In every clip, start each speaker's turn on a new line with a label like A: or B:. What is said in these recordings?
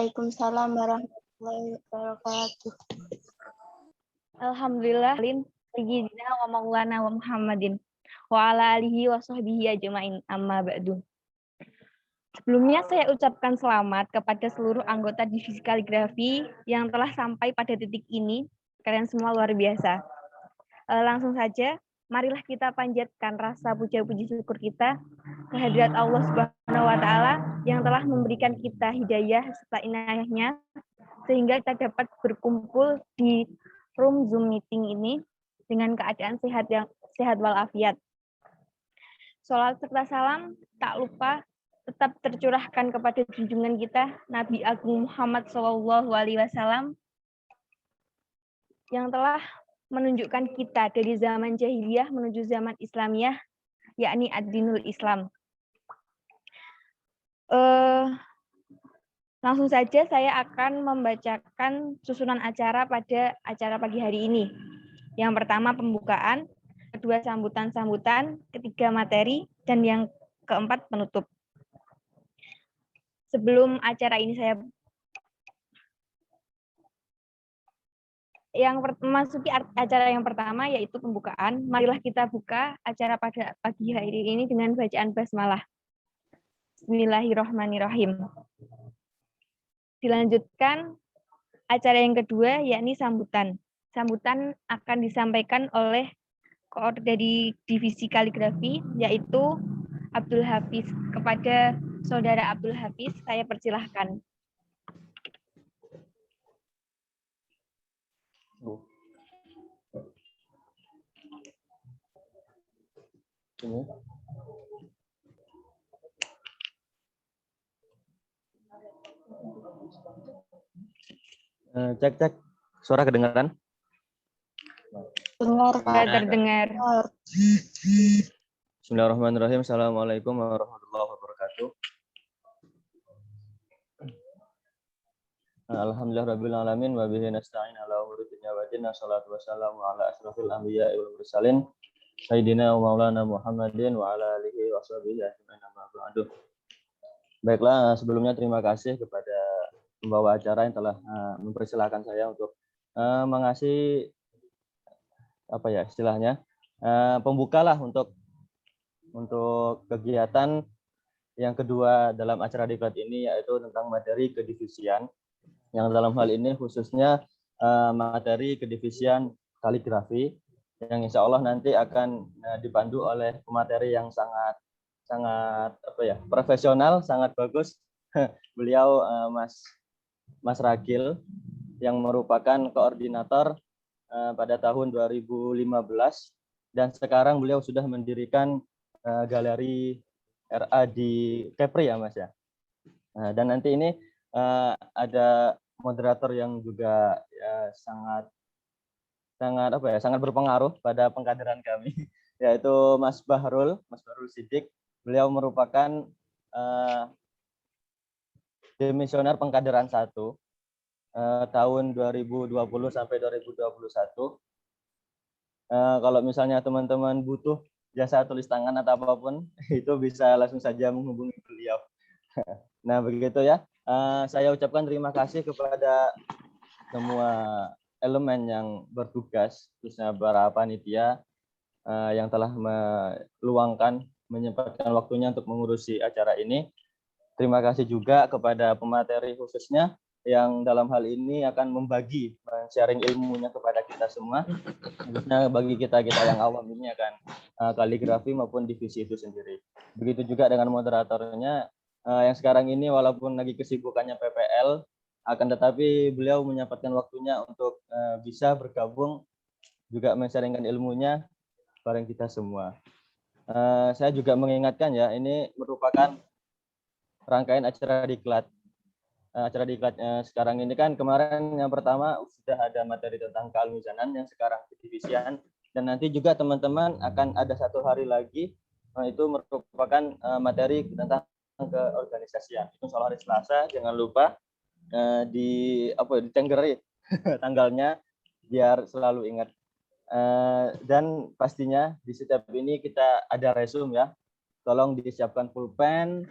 A: Waalaikumsalam warahmatullahi wabarakatuh.
B: Alhamdulillah sayyidina wa maulana wa Muhammadin wa ala alihi wa sahbihi ajmain, amma ba'du. Sebelumnya saya ucapkan selamat kepada seluruh anggota divisi kaligrafi yang telah sampai pada titik ini. Kalian semua luar biasa. Langsung saja, marilah kita panjatkan rasa puja-puji syukur kita kehadirat Allah Subhanahu wa taala yang telah memberikan kita hidayah serta inayahnya sehingga kita dapat berkumpul di room Zoom meeting ini dengan keadaan sehat walafiat. Sholawat serta salam tak lupa tetap tercurahkan kepada junjungan kita Nabi Agung Muhammad SAW yang telah menunjukkan kita dari zaman jahiliyah menuju zaman Islamiyah, yakni ad-dinul Islam. Langsung saja saya akan membacakan susunan acara pada acara pagi hari ini. Yang pertama pembukaan, kedua sambutan-sambutan, ketiga materi, dan yang keempat penutup. Sebelum acara ini saya memasuki acara yang pertama yaitu pembukaan, marilah kita buka acara pada pagi hari ini dengan bacaan basmalah. Bismillahirrahmanirrahim. Dilanjutkan acara yang kedua yakni sambutan. Sambutan akan disampaikan oleh koordinator dari divisi kaligrafi yaitu Abdul Hafiz. Kepada Saudara Abdul Hafiz saya persilahkan.
C: Cek, suara kedengaran?
B: Terdengar.
C: Bismillahirrahmanirrahim. Assalamualaikum warahmatullahi wabarakatuh. Alhamdulillahirabbil alamin wa bihi nasta'in ala umuri dunya wa din. Wassalatu wassalamu ala asrofil anbiya'i wal mursalin sayyidina wa maulana Muhammadin wa ala alihi wa sahbihi ajmain, amma ba'du. Baiklah, sebelumnya terima kasih kepada pembawa acara yang telah mempersilahkan saya untuk mengasih pembuka lah untuk kegiatan yang kedua dalam acara diklat ini, yaitu tentang materi kedivisian, yang dalam hal ini khususnya materi kedivisian kaligrafi yang insya Allah nanti akan dipandu oleh pemateri yang sangat profesional, sangat bagus. Beliau Mas Ragil yang merupakan koordinator pada tahun 2015 dan sekarang beliau sudah mendirikan galeri RA di Kepri ya Mas ya. Dan nanti ini ada moderator yang juga sangat berpengaruh pada pengkaderan kami, yaitu Mas Bahrul Siddiq. Beliau merupakan demisioner pengkaderan 1 tahun 2020 sampai 2021. Kalau misalnya teman-teman butuh jasa tulis tangan atau apapun, itu bisa langsung saja menghubungi beliau. Nah, begitu ya. Saya ucapkan terima kasih kepada semua elemen yang bertugas, khususnya para panitia yang telah menyempatkan waktunya untuk mengurusi acara ini. Terima kasih juga kepada pemateri khususnya yang dalam hal ini akan sharing ilmunya kepada kita semua, khususnya bagi kita yang awam ini akan kaligrafi maupun divisi itu sendiri. Begitu juga dengan moderatornya yang sekarang ini walaupun lagi kesibukannya PPL, akan tetapi beliau menyempatkan waktunya untuk bisa bergabung juga men-sharingkan ilmunya bareng kita semua. Saya juga mengingatkan ya, ini merupakan rangkaian acara diklat. Acara diklat sekarang ini kan kemarin yang pertama sudah ada materi tentang kealmizanan yang sekarang kedivisian, dan nanti juga teman-teman akan ada satu hari lagi itu merupakan materi tentang keorganisasian. Itu soal hari Selasa, jangan lupa ditenggeri tanggalnya biar selalu ingat. Dan pastinya di setiap ini kita ada resume ya. Tolong disiapkan pulpen,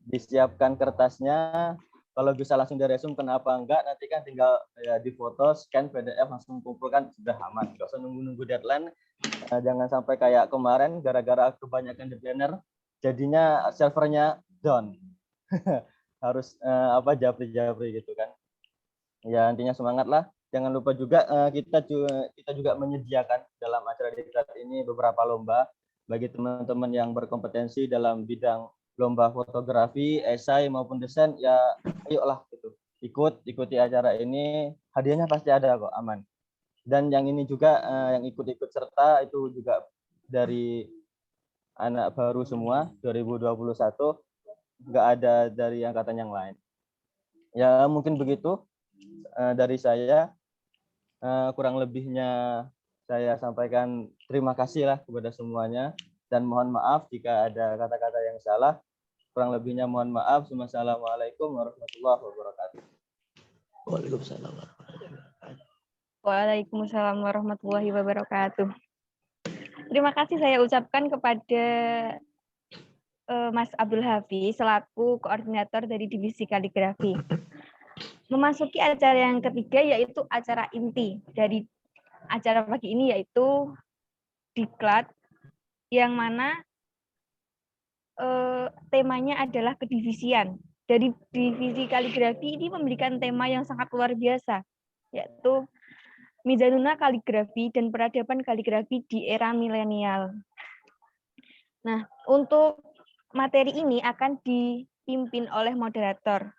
C: disiapkan kertasnya, Kalau bisa langsung diresum, kenapa enggak? Nanti kan tinggal ya, difoto, scan PDF, langsung kumpulkan, sudah aman. Nggak usah nunggu-nunggu deadline. Jangan sampai kayak kemarin, gara-gara kebanyakan deadliner, jadinya servernya down. Harus japri-japri gitu kan. Ya intinya semangat lah. Jangan lupa juga kita juga menyediakan dalam acara diklat ini beberapa lomba bagi teman-teman yang berkompetensi dalam bidang lomba fotografi, esai maupun desain, ya ayolah gitu. Ikuti acara ini, hadiahnya pasti ada kok, aman. Dan yang ini juga yang ikut-ikut serta itu juga dari anak baru semua 2021, nggak ada dari angkatan yang lain. Ya mungkin begitu dari saya. Kurang lebihnya saya sampaikan terima kasih lah kepada semuanya dan mohon maaf jika ada kata-kata yang salah. Kurang lebihnya mohon maaf. Wassalamualaikum warahmatullahi wabarakatuh.
D: Waalaikumsalam.
B: Waalaikumsalam warahmatullahi wabarakatuh. Terima kasih saya ucapkan kepada Mas Abdul Hafiz selaku koordinator dari Divisi Kaligrafi. Memasuki acara yang ketiga, yaitu acara inti dari acara pagi ini, yaitu diklat, yang mana temanya adalah kedivisian. Dari Divisi Kaligrafi ini memberikan tema yang sangat luar biasa, yaitu Mizanuna Kaligrafi dan Peradaban Kaligrafi di Era Milenial. Nah, untuk materi ini akan dipimpin oleh moderator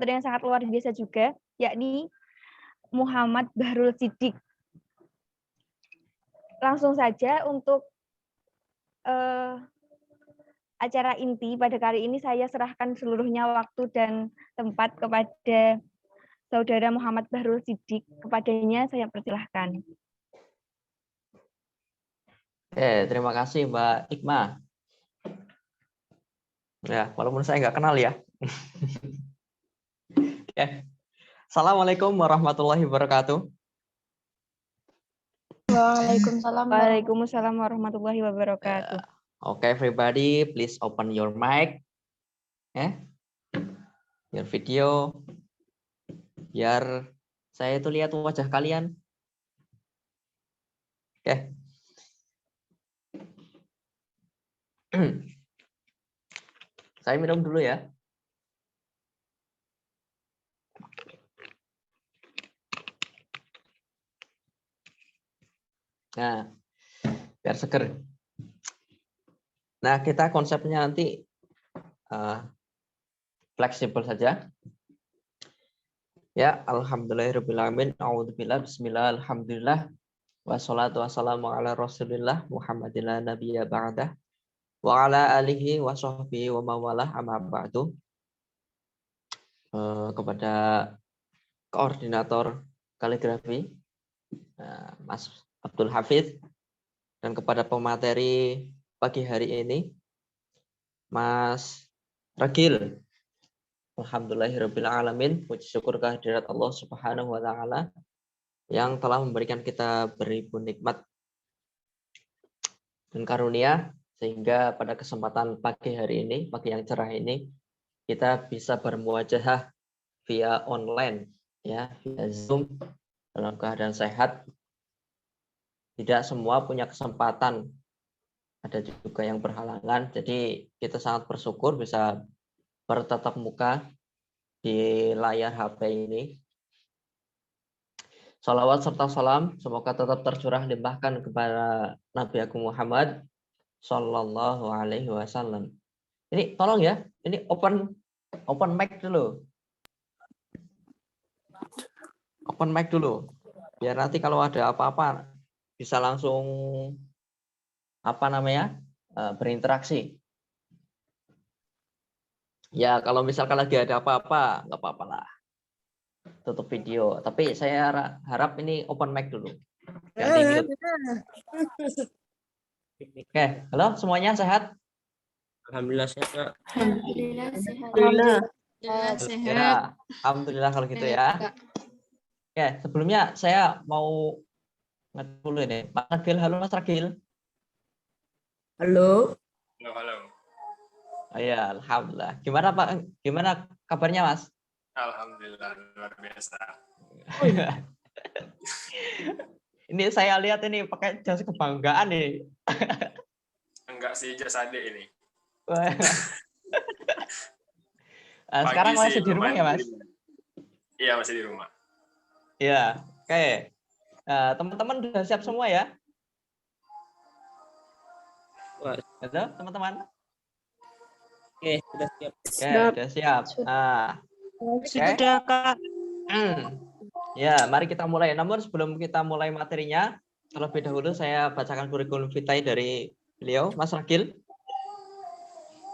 B: yang sangat luar biasa juga, yakni Muhammad Bahrul Siddiq. Langsung saja untuk acara inti pada kali ini saya serahkan seluruhnya waktu dan tempat kepada Saudara Muhammad Bahrul Siddiq. Kepadanya saya persilahkan.
D: Terima kasih Mbak Ikma. Ya, walaupun saya nggak kenal ya. Assalamualaikum warahmatullahi wabarakatuh.
A: Waalaikumsalam.
B: Waalaikumsalam warahmatullahi wabarakatuh.
D: Okay, everybody, please open your mic, your video, biar saya itu lihat wajah kalian. Saya minum dulu ya. Nah, biar seger. Nah, kita konsepnya nanti fleksibel saja. Ya, alhamdulillahirrahmanirrahim. A'udzubillah, bismillah, alhamdulillah. Wassalatu wassalamu ala rasulillah Muhammadillah nabiyya ba'dah. Wa ala alihi wa sahbihi wa mawalah amma ba'du. Kepada koordinator kaligrafi, Mas Abdul Hafiz, dan kepada pemateri pagi hari ini, Mas Ragil. Alhamdulillahirabbil alamin, puji syukur kehadirat Allah Subhanahu wa taala yang telah memberikan kita beribu nikmat dan karunia sehingga pada kesempatan pagi hari ini, pagi yang cerah ini, kita bisa bermuajahah via online ya, via Zoom dalam keadaan sehat. Tidak semua punya kesempatan, ada juga yang berhalangan. Jadi kita sangat bersyukur bisa bertatap muka di layar HP ini. Salawat serta salam semoga tetap tercurah limpahkan kepada Nabi Agung Muhammad Sallallahu Alaihi Wasallam. Ini tolong ya, ini open mic dulu. Open mic dulu. Biar nanti kalau ada apa-apa bisa langsung berinteraksi. Ya, kalau misalkan lagi ada apa-apa, nggak apa-apa lah. Tutup video. Tapi saya harap ini open mic dulu. Oke, halo semuanya sehat?
E: Alhamdulillah sehat.
A: Alhamdulillah sehat.
D: Ya, alhamdulillah kalau gitu ya. Oke, sebelumnya saya mau ngetik dulu ini. Mas Ragil, halo Mas Ragil.
E: Halo.
D: Oh, ya, alhamdulillah. Gimana Pak? Gimana kabarnya Mas?
F: Alhamdulillah, luar biasa.
D: Ini saya lihat ini pakai jas kebanggaan nih.
F: Enggak sih, jas adik ini.
D: Wah.
F: Pagi
D: Sekarang
F: sih
D: masih di rumah ya,
F: lumayan
D: Mas?
F: Iya, masih di rumah.
D: Iya, oke. Teman-teman sudah siap semua ya?
E: Wah,
D: Halo, teman-teman?
E: oke, sudah siap.
D: Oke, sudah siap. Oke.
E: Sudah, Kak.
D: Ya, mari kita mulai. Namun sebelum kita mulai materinya, terlebih dahulu saya bacakan kurikulum vitae dari beliau, Mas Ragil.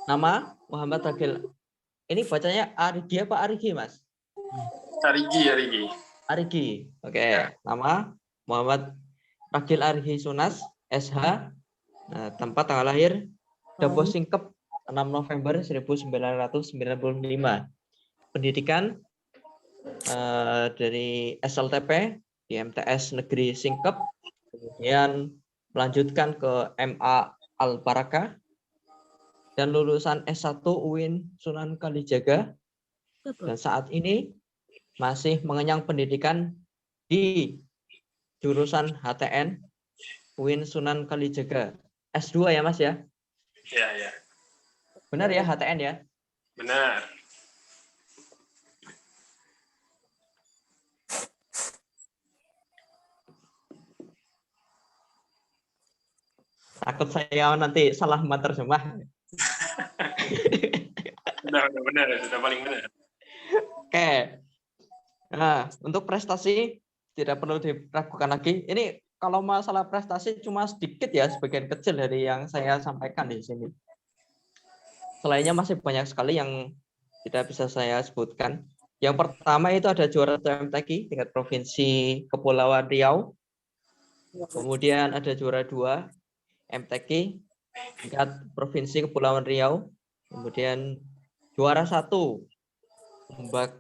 D: Nama Muhammad Ragil. Ini bacanya Arigi apa Arigi, Mas?
F: Arigi.
D: Arigi. Oke. Nama Muhammad Ragil Arigi Sunas, SH. Nah, tempat tanggal lahir Dapo Singkep 6 November 1995. Pendidikan dari SLTP di MTS Negeri Singkep, kemudian melanjutkan ke MA Al Barakah dan lulusan S1 UIN Sunan Kalijaga, dan saat ini masih mengenyang pendidikan di jurusan HTN UIN Sunan Kalijaga. S2 ya, Mas ya?
F: Iya.
D: Benar ya, HTN ya?
F: Benar.
D: Takut saya nanti salah menerjemah.
F: Benar, sudah paling benar.
D: Oke. Nah, untuk prestasi tidak perlu diragukan lagi. Ini kalau masalah prestasi cuma sedikit ya, sebagian kecil dari yang saya sampaikan di sini. Selainnya masih banyak sekali yang tidak bisa saya sebutkan. Yang pertama itu ada juara MTQ tingkat provinsi Kepulauan Riau. Kemudian ada juara 2 MTQ tingkat provinsi Kepulauan Riau. Kemudian juara 1 lomba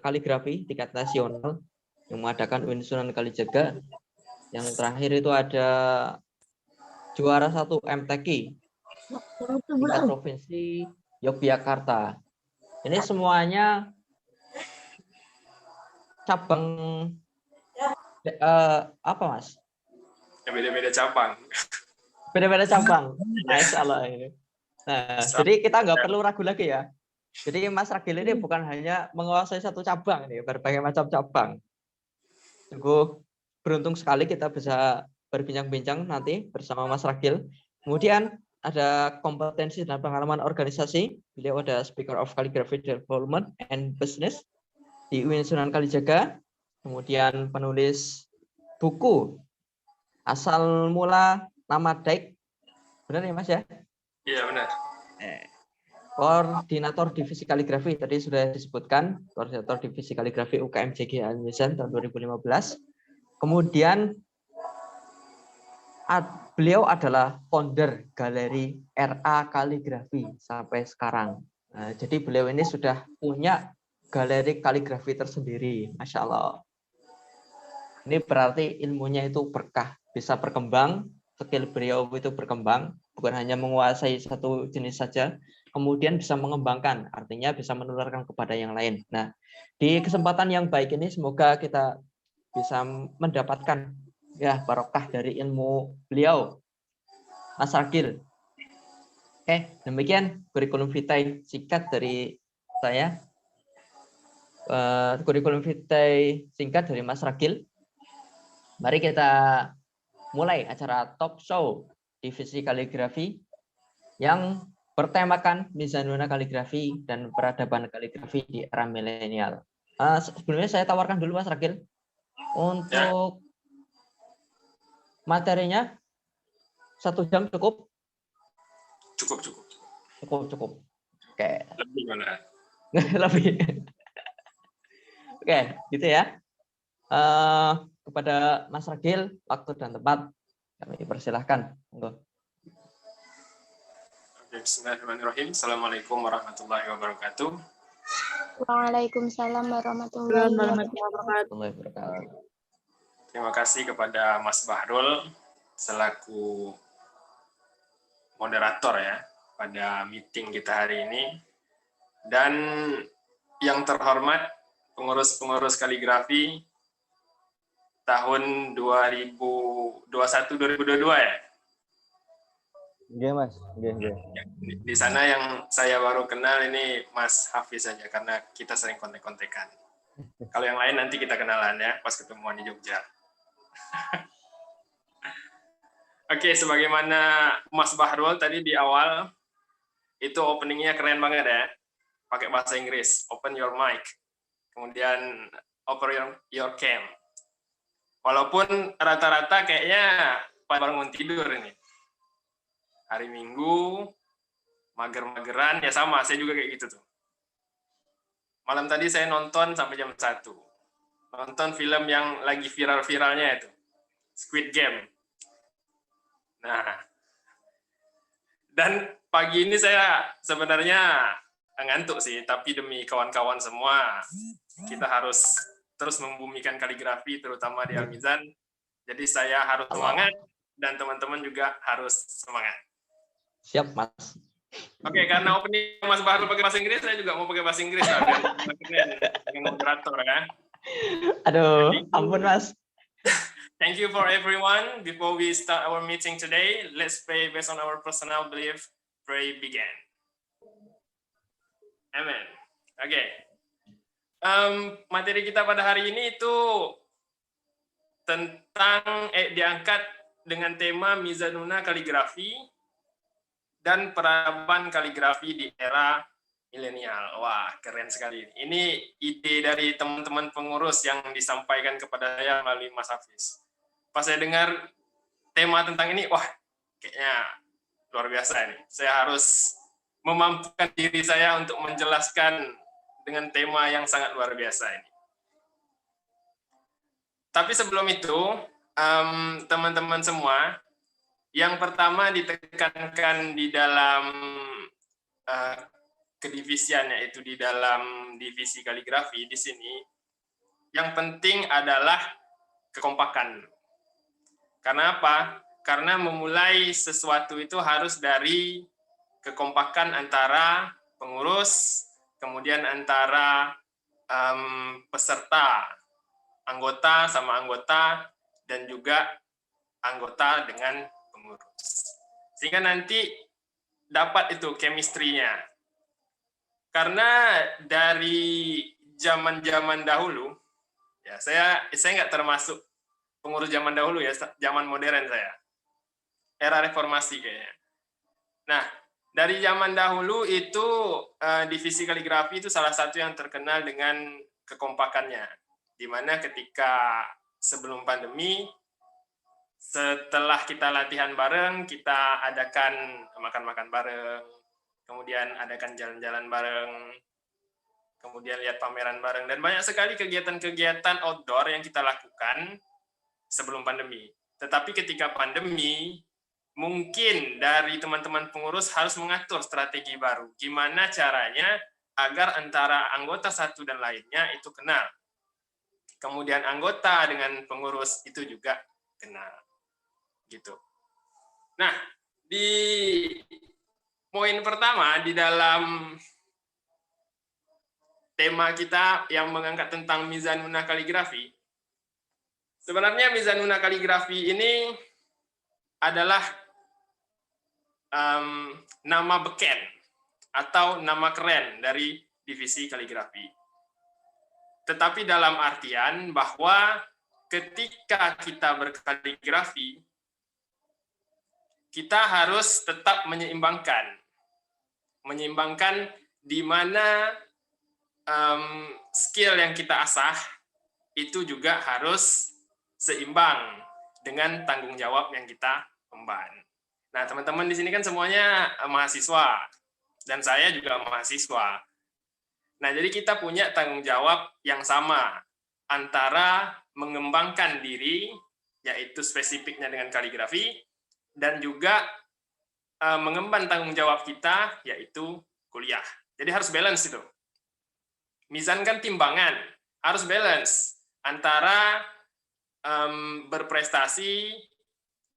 D: kaligrafi tingkat nasional yang mengadakan UIN Sunan Kalijaga. Yang terakhir itu ada juara 1 MTQ tingkat provinsi Yogyakarta. Ini semuanya cabang apa, Mas?
F: Beda-beda cabang.
D: Beda-beda cabang. Masya Allah ini. Nah, jadi kita nggak perlu ragu lagi ya. Jadi Mas Ragil ini bukan hanya menguasai satu cabang, nih, berbagai macam cabang. Sungguh beruntung sekali kita bisa berbincang-bincang nanti bersama Mas Ragil. Kemudian ada kompetensi dan pengalaman organisasi. Beliau ada Speaker of Calligraphy Development and Business di UIN Sunan Kalijaga. Kemudian penulis buku Asal Mula Nama Daik. Benar ya, Mas ya?
F: Iya, benar.
D: Koordinator Divisi Kaligrafi tadi sudah disebutkan, Koordinator Divisi Kaligrafi UKMJG Indonesia tahun 2015. Kemudian beliau adalah founder Galeri RA Kaligrafi sampai sekarang. Nah, jadi beliau ini sudah punya galeri kaligrafi tersendiri, Masya Allah. Ini berarti ilmunya itu berkah, bisa berkembang, skill beliau itu berkembang, bukan hanya menguasai satu jenis saja, kemudian bisa mengembangkan, artinya bisa menularkan kepada yang lain. Nah, di kesempatan yang baik ini semoga kita bisa mendapatkan ya barokah dari ilmu beliau, Mas Ragil. Oke, demikian kurikulum vitae singkat dari saya. Kurikulum vitae singkat dari Mas Ragil. Mari kita mulai acara talk show divisi kaligrafi yang bertemakan Mizanuna kaligrafi dan peradaban kaligrafi di era milenial. Sebelumnya saya tawarkan dulu Mas Ragil untuk materinya 1 jam cukup? Cukup. Oke.
F: Lebih mana?
D: Lebih. Oke, gitu ya. Kepada Mas Ragil, waktu dan tempat kami persilahkan.
F: Bismillahirrahmanirrahim. Assalamualaikum warahmatullahi wabarakatuh.
A: Waalaikumsalam warahmatullahi wabarakatuh.
F: Terima kasih kepada Mas Bahrul selaku moderator ya pada meeting kita hari ini. Dan yang terhormat pengurus-pengurus kaligrafi tahun 2021-2022 ya.
C: Oke Mas, oke.
F: Di sana yang saya baru kenal ini Mas Hafiz saja karena kita sering kontek-kontekan. Kalau yang lain nanti kita kenalan ya pas ketemuan di Jogja. Oke, sebagaimana Mas Bahrul tadi di awal itu openingnya keren banget ya. Pakai bahasa Inggris, open your mic. Kemudian open your cam. Walaupun rata-rata kayaknya bangun tidur ini. Hari Minggu, mager-mageran, ya sama, saya juga kayak gitu tuh. Malam tadi saya nonton sampai jam 1. Nonton film yang lagi viral-viralnya itu, Squid Game. Nah, dan pagi ini saya sebenarnya ngantuk sih, tapi demi kawan-kawan semua, kita harus terus membumikan kaligrafi, terutama di Al-Mizan. Jadi saya harus semangat, dan teman-teman juga harus semangat.
D: Siap, Mas.
F: Oke, karena opening Mas Bahrul pakai bahasa Inggris, saya juga mau pakai bahasa Inggris lah, dengan moderator ya.
D: Aduh, ampun Mas.
F: Thank you for everyone. Before we start our meeting today, let's pray based on our personal belief. Pray begin. Amen. Oke. Materi kita pada hari ini itu tentang diangkat dengan tema Mizanuna Kaligrafi dan peradaban kaligrafi di era milenial. Wah, keren sekali. Ini ide dari teman-teman pengurus yang disampaikan kepada saya melalui Mas Hafiz. Pas saya dengar tema tentang ini, wah, kayaknya luar biasa ini. Saya harus memampukan diri saya untuk menjelaskan dengan tema yang sangat luar biasa ini. Tapi sebelum itu, teman-teman semua, yang pertama ditekankan di dalam kedivisian, yaitu di dalam divisi kaligrafi di sini, yang penting adalah kekompakan. Karena apa? Karena memulai sesuatu itu harus dari kekompakan antara pengurus, kemudian antara peserta, anggota sama anggota, dan juga anggota dengan pengurus. Sehingga nanti dapat itu chemistry-nya. Karena dari zaman-zaman dahulu, ya saya nggak termasuk pengurus zaman dahulu ya, zaman modern saya. Era reformasi kayaknya. Nah, dari zaman dahulu itu divisi kaligrafi itu salah satu yang terkenal dengan kekompakannya. Di mana ketika sebelum pandemi, setelah kita latihan bareng, kita adakan makan-makan bareng, kemudian adakan jalan-jalan bareng, kemudian lihat pameran bareng, dan banyak sekali kegiatan-kegiatan outdoor yang kita lakukan sebelum pandemi. Tetapi ketika pandemi, mungkin dari teman-teman pengurus harus mengatur strategi baru. Gimana caranya agar antara anggota satu dan lainnya itu kenal. Kemudian anggota dengan pengurus itu juga kenal. Gitu. Nah, di poin pertama di dalam tema kita yang mengangkat tentang Mizanuna Kaligrafi, sebenarnya Mizanuna Kaligrafi ini adalah nama beken atau nama keren dari divisi kaligrafi. Tetapi dalam artian bahwa ketika kita berkaligrafi, kita harus tetap menyeimbangkan di mana skill yang kita asah itu juga harus seimbang dengan tanggung jawab yang kita emban. Nah, teman-teman di sini kan semuanya mahasiswa, dan saya juga mahasiswa. Nah, jadi kita punya tanggung jawab yang sama antara mengembangkan diri, yaitu spesifiknya dengan kaligrafi, dan juga mengemban tanggung jawab kita, yaitu kuliah. Jadi harus balance itu. Mizan kan timbangan, harus balance antara berprestasi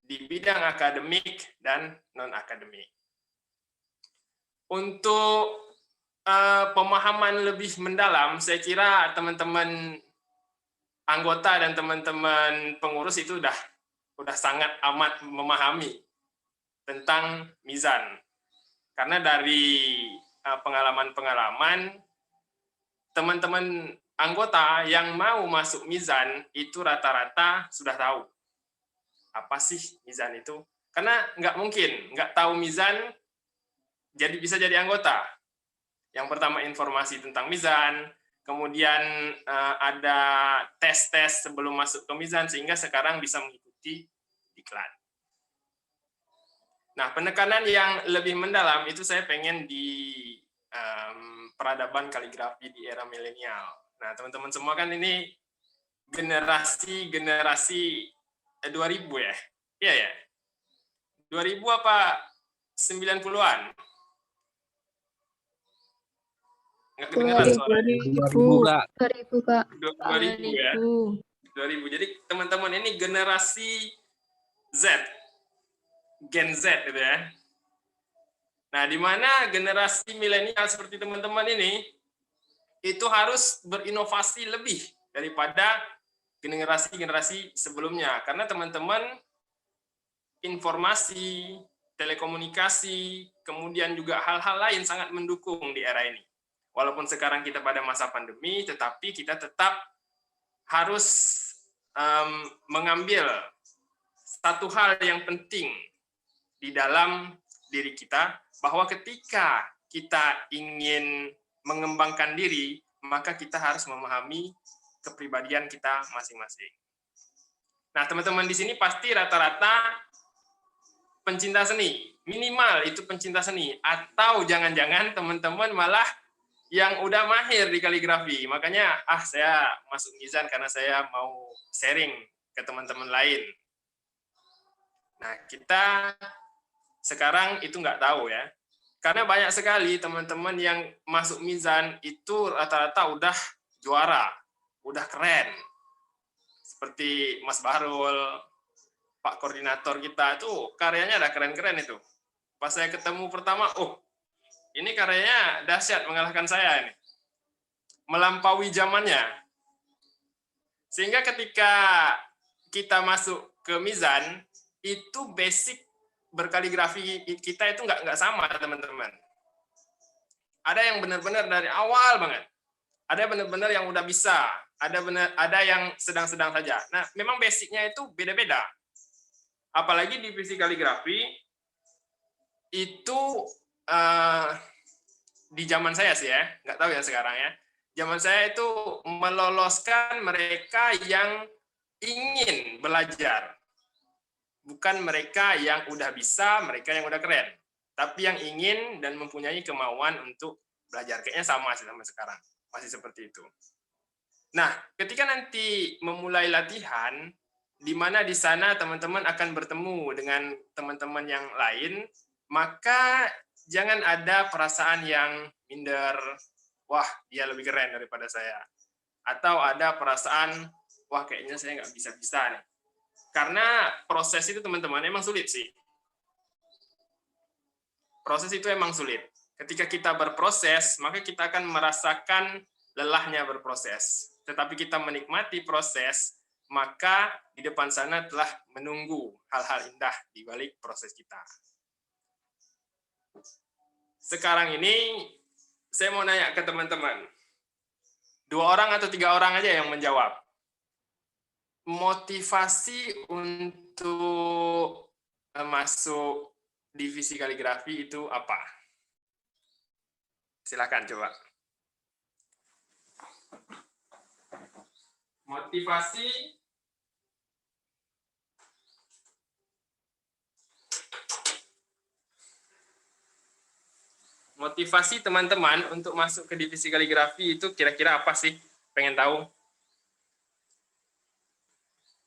F: di bidang akademik dan non-akademik. Untuk pemahaman lebih mendalam, saya kira teman-teman anggota dan teman-teman pengurus itu udah sangat amat memahami tentang mizan. Karena dari pengalaman-pengalaman teman-teman anggota yang mau masuk mizan itu rata-rata sudah tahu apa sih mizan itu. Karena nggak mungkin nggak tahu mizan bisa jadi anggota. Yang pertama informasi tentang mizan, kemudian ada tes-tes sebelum masuk ke mizan sehingga sekarang bisa mengikuti diklat. Nah, penekanan yang lebih mendalam itu saya pengen di peradaban kaligrafi di era milenial. Nah, teman-teman semua kan ini generasi 2000 ya? Iya ya? 2000 apa 90-an? Nggak kedengeran suaranya.
A: 2000 Kak.
F: 2000 ya? 2000. Jadi teman-teman ini generasi Z. Gen Z gitu ya. Nah, di mana generasi milenial seperti teman-teman ini itu harus berinovasi lebih daripada generasi-generasi sebelumnya. Karena teman-teman informasi, telekomunikasi, kemudian juga hal-hal lain sangat mendukung di era ini. Walaupun sekarang kita pada masa pandemi, tetapi kita tetap harus mengambil satu hal yang penting di dalam diri kita, bahwa ketika kita ingin mengembangkan diri, maka kita harus memahami kepribadian kita masing-masing. Nah, teman-teman di sini pasti rata-rata pencinta seni, minimal itu pencinta seni, atau jangan-jangan teman-teman malah yang udah mahir di kaligrafi. Makanya, saya masuk mizan karena saya mau sharing ke teman-teman lain. Nah, kita sekarang itu nggak tahu ya. Karena banyak sekali teman-teman yang masuk mizan itu rata-rata udah juara, udah keren. Seperti Mas Bahrul, Pak Koordinator kita itu karyanya udah keren-keren itu. Pas saya ketemu pertama, ini karyanya dahsyat mengalahkan saya ini. Melampaui zamannya. Sehingga ketika kita masuk ke mizan, itu basic berkaligrafi kita itu nggak sama, teman-teman. Ada yang benar-benar dari awal banget. Ada benar-benar yang udah bisa. Ada yang sedang-sedang saja. Nah, memang basicnya itu beda-beda. Apalagi divisi kaligrafi, itu di zaman saya sih ya, nggak tahu ya sekarang ya. Zaman saya itu meloloskan mereka yang ingin belajar. Bukan mereka yang udah bisa, mereka yang udah keren. Tapi yang ingin dan mempunyai kemauan untuk belajar. Kayaknya sama sih sampai sekarang. Masih seperti itu. Nah, ketika nanti memulai latihan, di mana di sana teman-teman akan bertemu dengan teman-teman yang lain, maka jangan ada perasaan yang minder, wah dia lebih keren daripada saya. Atau ada perasaan, wah kayaknya saya nggak bisa-bisa nih. Karena proses itu teman-teman emang sulit sih. Proses itu emang sulit. Ketika kita berproses, maka kita akan merasakan lelahnya berproses. Tetapi kita menikmati proses, maka di depan sana telah menunggu hal-hal indah di balik proses kita. Sekarang ini, saya mau nanya ke teman-teman. 2 orang atau 3 orang aja yang menjawab. Motivasi untuk masuk divisi kaligrafi itu apa? Silakan coba. Motivasi teman-teman untuk masuk ke divisi kaligrafi itu kira-kira apa sih? Pengen tahu?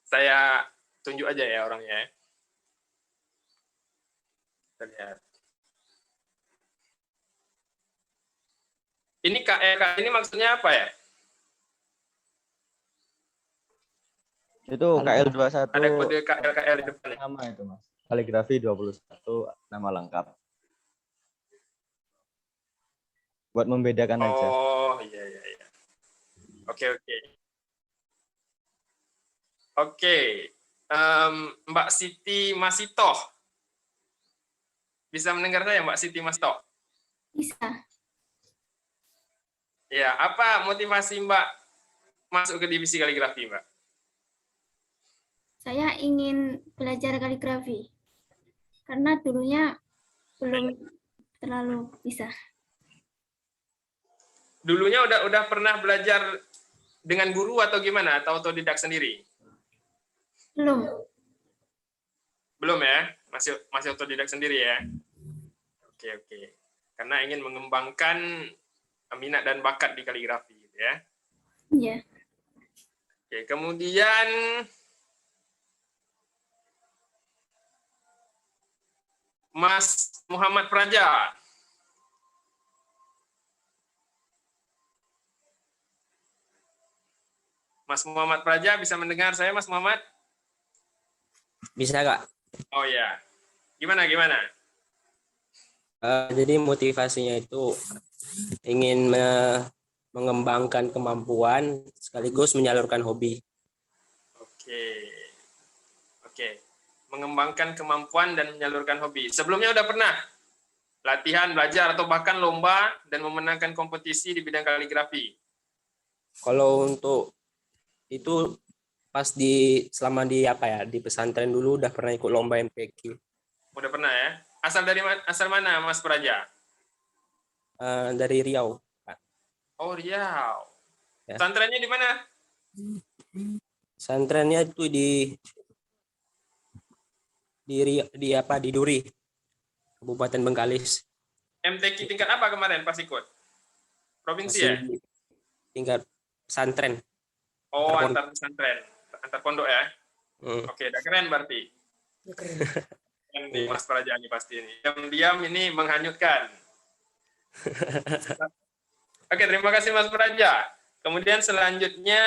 F: Saya tunjuk aja ya orangnya. Kita lihat. Ini KL ini maksudnya apa ya?
C: Itu KL21.
F: Ada kode KL di depan.
C: Nama itu, Mas. Kaligrafi 21 nama lengkap. buat membedakan aja.
F: Oh, iya. Oke. Oke, Mbak Siti Masitoh. Bisa mendengar saya, Mbak Siti Masitoh?
A: Bisa.
F: Ya, apa motivasi Mbak masuk ke divisi kaligrafi, Mbak?
A: Saya ingin belajar kaligrafi. Karena dulunya belum terlalu bisa.
F: Dulunya udah pernah belajar dengan guru atau gimana? Atau otodidak sendiri?
A: Belum.
F: Belum ya? Masih otodidak sendiri ya? Oke. Karena ingin mengembangkan minat dan bakat di kaligrafi, gitu ya.
A: Iya.
F: Oke, kemudian Mas Muhammad Praja. Mas Muhammad Praja bisa mendengar saya, Mas Muhammad?
E: Bisa, Kak.
F: Oh ya. Gimana?
E: Jadi motivasinya itu ingin mengembangkan kemampuan sekaligus menyalurkan hobi.
F: Oke. Mengembangkan kemampuan dan menyalurkan hobi. Sebelumnya udah pernah latihan, belajar, atau bahkan lomba dan memenangkan kompetisi di bidang kaligrafi?
E: Kalau untuk itu pas selama di pesantren dulu udah pernah ikut lomba MPQ.
F: Udah pernah ya? Asal mana Mas Praja?
E: Dari Riau, Pak.
F: Oh, Riau.
E: Ya.
F: Pesantrennya di mana?
E: Pesantrennya itu di Duri, Kabupaten Bengkalis.
F: MTQ tingkat apa kemarin pas ikut? Provinsi
E: Masih
F: ya?
E: tingkat pesantren.
F: Oh, antar pesantren, antar pondok ya? Oke, udah keren berarti. Keren nih Mas Praja ini pasti ini. Diam-diam ini menghanyutkan. Oke, terima kasih Mas Praja. Kemudian selanjutnya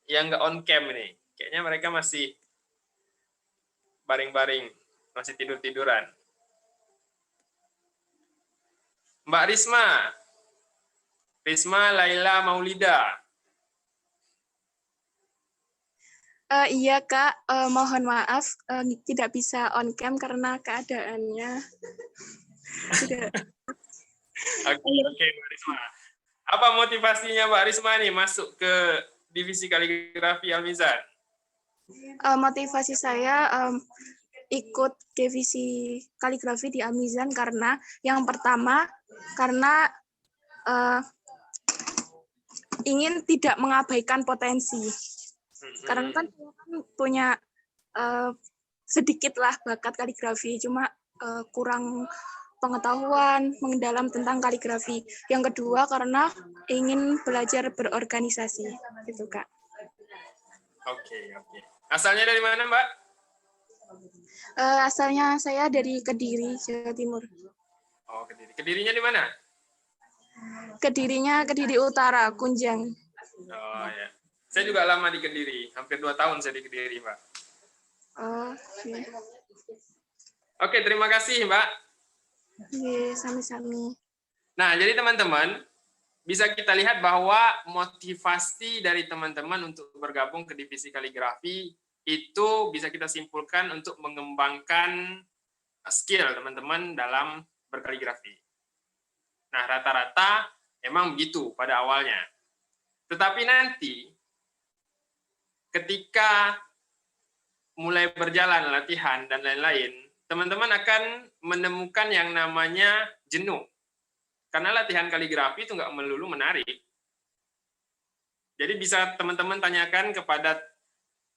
F: yang nggak on cam ini. Kayaknya mereka masih baring-baring, masih tidur-tiduran. Mbak Risma Laila Maulida.
G: Iya Kak, mohon maaf tidak bisa on cam karena keadaannya tidak.
F: Oke, Mbak Risma. Apa motivasinya Mbak Risma nih masuk ke divisi kaligrafi Al-Mizan?
G: Motivasi saya ikut divisi kaligrafi di Al-Mizan karena yang pertama karena ingin tidak mengabaikan potensi. Karena kan punya sedikit lah bakat kaligrafi, cuma kurang pengetahuan mendalam tentang kaligrafi. Yang kedua karena ingin belajar berorganisasi, gitu Kak.
F: Oke. Asalnya dari mana, Mbak?
G: Asalnya saya dari Kediri, Jawa Timur.
F: Oh, Kediri. Kedirinya di mana?
G: Kedirinya Kediri Utara, Kunjang.
F: Oh ya. Saya juga lama di Kediri, hampir 2 tahun saya di Kediri, Mbak.
G: Oh, okay.
F: Oke, terima kasih, Mbak.
G: Iya, sami-sami.
F: Nah, jadi teman-teman, bisa kita lihat bahwa motivasi dari teman-teman untuk bergabung ke divisi kaligrafi itu bisa kita simpulkan untuk mengembangkan skill teman-teman dalam berkaligrafi. Nah, rata-rata emang begitu pada awalnya. Tetapi nanti ketika mulai berjalan latihan dan lain-lain, teman-teman akan menemukan yang namanya jenuh. Karena latihan kaligrafi itu nggak melulu menarik. Jadi bisa teman-teman tanyakan kepada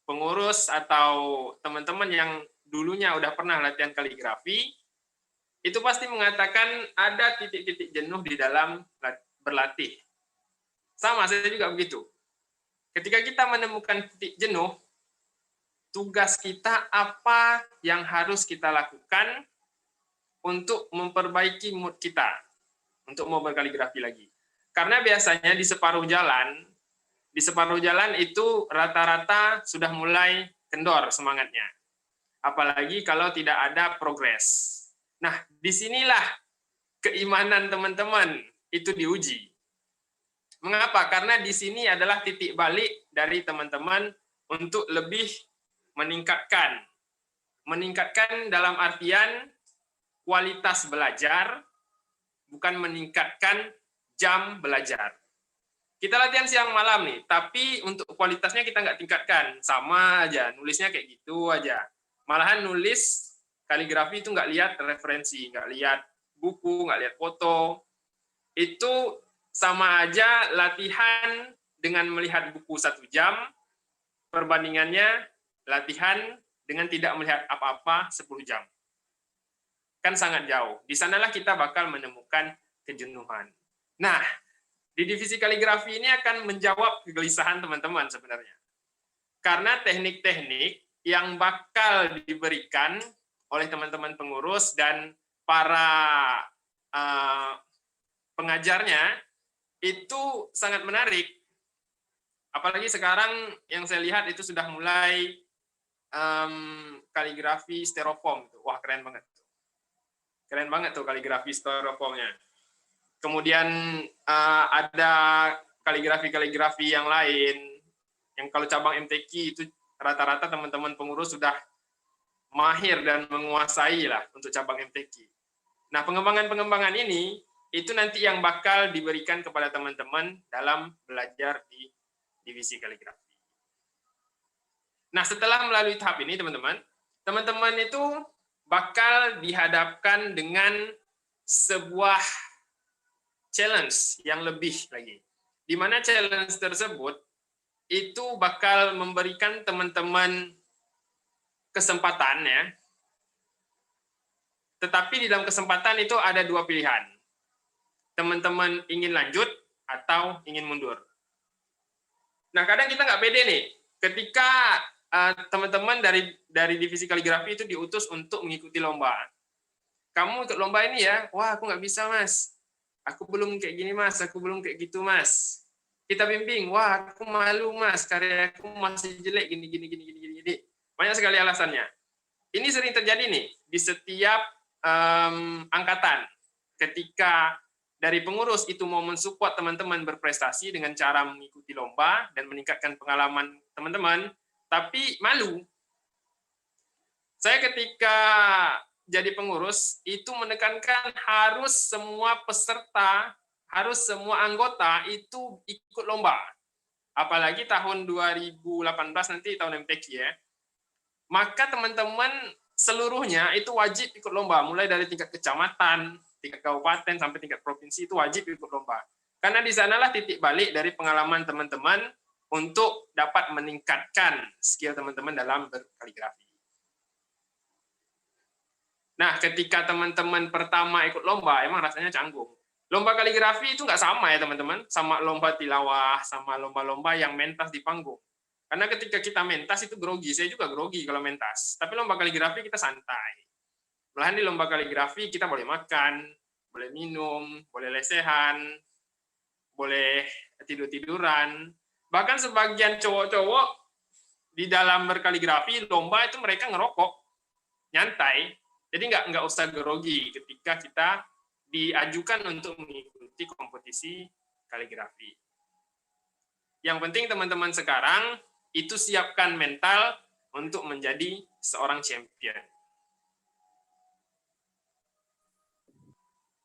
F: pengurus atau teman-teman yang dulunya udah pernah latihan kaligrafi, itu pasti mengatakan ada titik-titik jenuh di dalam berlatih. Sama, saya juga begitu. Ketika kita menemukan titik jenuh, tugas kita apa yang harus kita lakukan untuk memperbaiki mood kita, untuk mau berkaligrafi lagi. Karena biasanya di separuh jalan itu rata-rata sudah mulai kendor semangatnya. Apalagi kalau tidak ada progres. Nah, disinilah keimanan teman-teman itu diuji. Mengapa? Karena di sini adalah titik balik dari teman-teman untuk lebih meningkatkan. Meningkatkan dalam artian kualitas belajar, bukan meningkatkan jam belajar. Kita latihan siang malam nih, tapi untuk kualitasnya kita nggak tingkatkan. Sama aja, nulisnya kayak gitu aja. Malahan nulis kaligrafi itu nggak lihat referensi, nggak lihat buku, nggak lihat foto. Itu sama aja latihan dengan melihat buku 1 jam, perbandingannya latihan dengan tidak melihat apa-apa 10 jam. Kan sangat jauh. Di sanalah kita bakal menemukan kejenuhan. Nah, di divisi kaligrafi ini akan menjawab kegelisahan teman-teman sebenarnya. Karena teknik-teknik yang bakal diberikan oleh teman-teman pengurus dan para pengajarnya itu sangat menarik. Apalagi sekarang yang saya lihat itu sudah mulai kaligrafi styrofoam. Wah, keren banget. Keren banget tuh kaligrafi styrofoamnya. Kemudian ada kaligrafi-kaligrafi yang lain, yang kalau cabang MTQ itu rata-rata teman-teman pengurus sudah mahir dan menguasai lah untuk cabang MTQ. Nah, pengembangan-pengembangan ini itu nanti yang bakal diberikan kepada teman-teman dalam belajar di divisi kaligrafi. Nah, setelah melalui tahap ini, teman-teman itu bakal dihadapkan dengan sebuah challenge yang lebih lagi. Di mana challenge tersebut itu bakal memberikan teman-teman kesempatan ya. Tetapi di dalam kesempatan itu ada 2 pilihan. Teman-teman ingin lanjut atau ingin mundur. Nah, kadang kita nggak pede nih. Ketika teman-teman dari divisi kaligrafi itu diutus untuk mengikuti lomba. Kamu ikut lomba ini ya? Wah, aku nggak bisa, Mas. Aku belum kayak gini, Mas. Aku belum kayak gitu, Mas. Kita bimbing. Wah, aku malu, Mas. Karya aku masih jelek gini. Banyak sekali alasannya. Ini sering terjadi nih di setiap angkatan. Ketika dari pengurus itu mau mensupport teman-teman berprestasi dengan cara mengikuti lomba dan meningkatkan pengalaman teman-teman, tapi malu. Saya ketika jadi pengurus itu menekankan harus semua peserta, harus semua anggota itu ikut lomba. Apalagi tahun 2018 nanti tahun MTQ ya. Maka teman-teman seluruhnya itu wajib ikut lomba, mulai dari tingkat kecamatan, tingkat kabupaten sampai tingkat provinsi itu wajib ikut lomba. Karena di sanalah titik balik dari pengalaman teman-teman untuk dapat meningkatkan skill teman-teman dalam berkaligrafi. Nah, ketika teman-teman pertama ikut lomba, emang rasanya canggung. Lomba kaligrafi itu nggak sama ya teman-teman, sama lomba tilawah, sama lomba-lomba yang mentas di panggung. Karena ketika kita mentas itu grogi, saya juga grogi kalau mentas. Tapi lomba kaligrafi kita santai. Malahan di lomba kaligrafi kita boleh makan, boleh minum, boleh lesehan, boleh tidur-tiduran. Bahkan sebagian cowok-cowok di dalam berkaligrafi lomba itu mereka ngerokok, nyantai. Jadi nggak usah grogi ketika kita diajukan untuk mengikuti kompetisi kaligrafi. Yang penting teman-teman sekarang itu siapkan mental untuk menjadi seorang champion.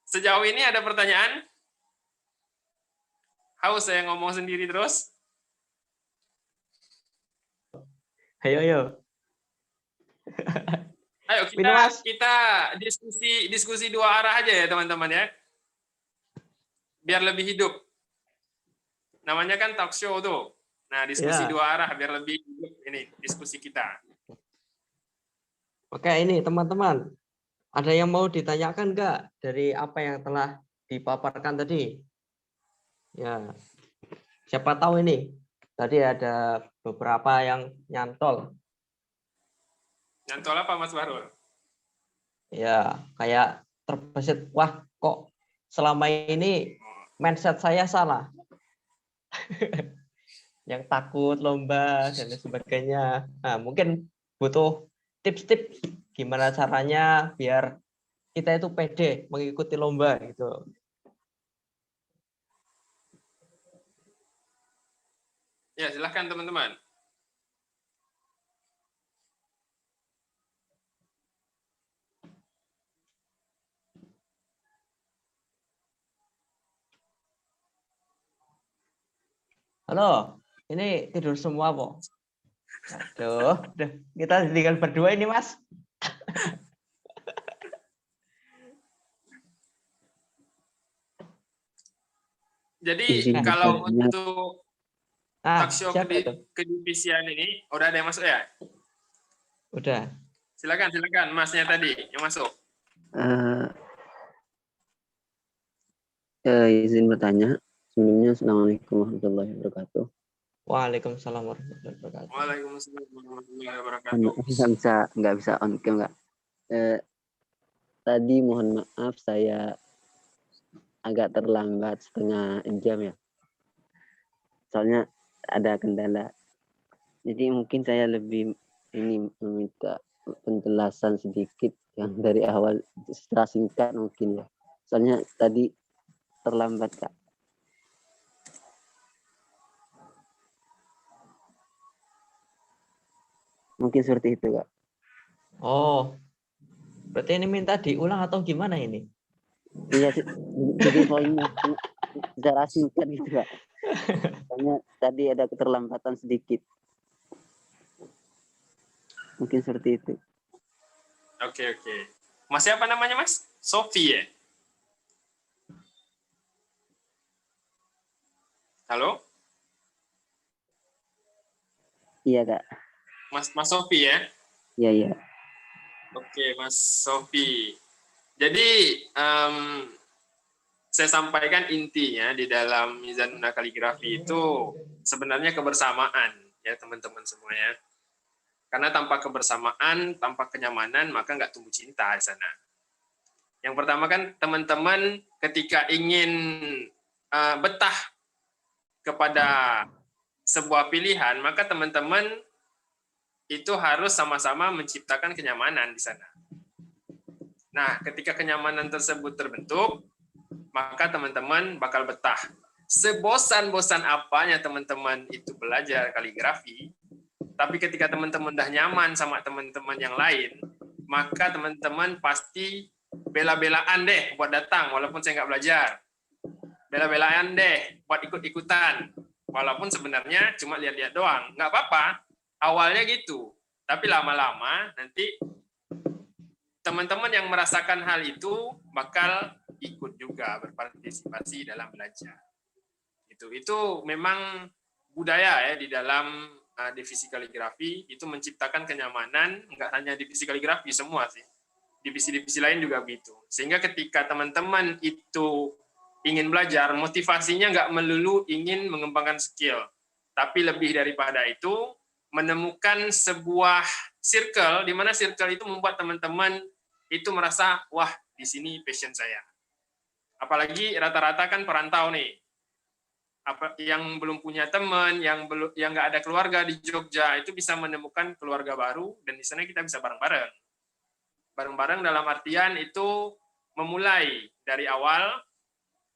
F: Sejauh ini ada pertanyaan? Haus saya ngomong sendiri terus?
D: Ayo.
F: Ayo kita diskusi 2 arah aja ya teman-teman ya. Biar lebih hidup. Namanya kan talk show tuh. Nah, diskusi 2 arah biar lebih hidup ini diskusi kita.
D: Oke, ini teman-teman. Ada yang mau ditanyakan nggak dari apa yang telah dipaparkan tadi? Ya. Siapa tahu ini. Tadi ada beberapa yang nyantol.
F: Nyantol apa Mas Bahrul?
D: Ya, kayak terbesit, wah kok selama ini mindset saya salah. Yang takut lomba dan sebagainya. Nah, mungkin butuh tips-tips gimana caranya biar kita itu pede mengikuti lomba gitu.
F: Ya, silahkan teman-teman.
D: Halo, ini tidur semua kok. Aduh, kita tinggal berdua ini, Mas.
F: Jadi
D: Nah,
F: kalau untuk taksio
D: siapa itu?
F: kedivisian ini udah ada yang masuk ya?
D: Udah.
F: Silakan, Masnya tadi yang masuk.
H: Izin bertanya. Sebelumnya, Assalamualaikum warahmatullahi wabarakatuh.
D: Waalaikumsalam warahmatullahi wabarakatuh.
F: Waalaikumsalam warahmatullahi
H: Mohon
F: wabarakatuh.
H: maaf, nggak bisa on cam nggak? Tadi mohon maaf saya agak terlambat setengah jam ya. Soalnya ada kendala. Jadi mungkin saya lebih ini meminta penjelasan sedikit yang dari awal secara singkat mungkin ya. Soalnya tadi terlambat Kak. Mungkin seperti itu Kak.
D: Oh, berarti ini minta diulang atau gimana ini?
H: Iya, jadi poinnya secara singkat gitu Kak. Soalnya tadi ada keterlambatan sedikit. Mungkin seperti itu.
F: Oke. Mas siapa namanya, Mas? Sofi ya? Halo?
H: Iya Kak.
F: Mas Sofi ya?
H: Iya.
F: Oke, Mas Sofi. Jadi, saya sampaikan intinya di dalam Mizanuna Kaligrafi itu sebenarnya kebersamaan ya teman-teman semua ya. Karena tanpa kebersamaan, tanpa kenyamanan, maka nggak tumbuh cinta di sana. Yang pertama kan teman-teman ketika ingin betah kepada sebuah pilihan, maka teman-teman itu harus sama-sama menciptakan kenyamanan di sana. Nah, ketika kenyamanan tersebut terbentuk, maka teman-teman bakal betah. Sebosan-bosan apanya teman-teman itu belajar kaligrafi, tapi ketika teman-teman udah nyaman sama teman-teman yang lain, maka teman-teman pasti bela-belaan deh buat datang, walaupun saya nggak belajar. Bela-belaan deh buat ikut-ikutan, walaupun sebenarnya cuma lihat-lihat doang. Nggak apa-apa, awalnya gitu. Tapi lama-lama nanti teman-teman yang merasakan hal itu bakal ikut juga berpartisipasi dalam belajar. Itu memang budaya ya di dalam divisi kaligrafi itu menciptakan kenyamanan, nggak hanya divisi kaligrafi semua sih. Divisi-divisi lain juga begitu. Sehingga ketika teman-teman itu ingin belajar, motivasinya nggak melulu ingin mengembangkan skill, tapi lebih daripada itu menemukan sebuah circle di mana circle itu membuat teman-teman itu merasa wah di sini passion saya. Apalagi rata-rata kan perantau nih, yang belum punya teman, yang nggak ada keluarga di Jogja itu bisa menemukan keluarga baru dan di sana kita bisa bareng-bareng. Bareng-bareng dalam artian itu memulai dari awal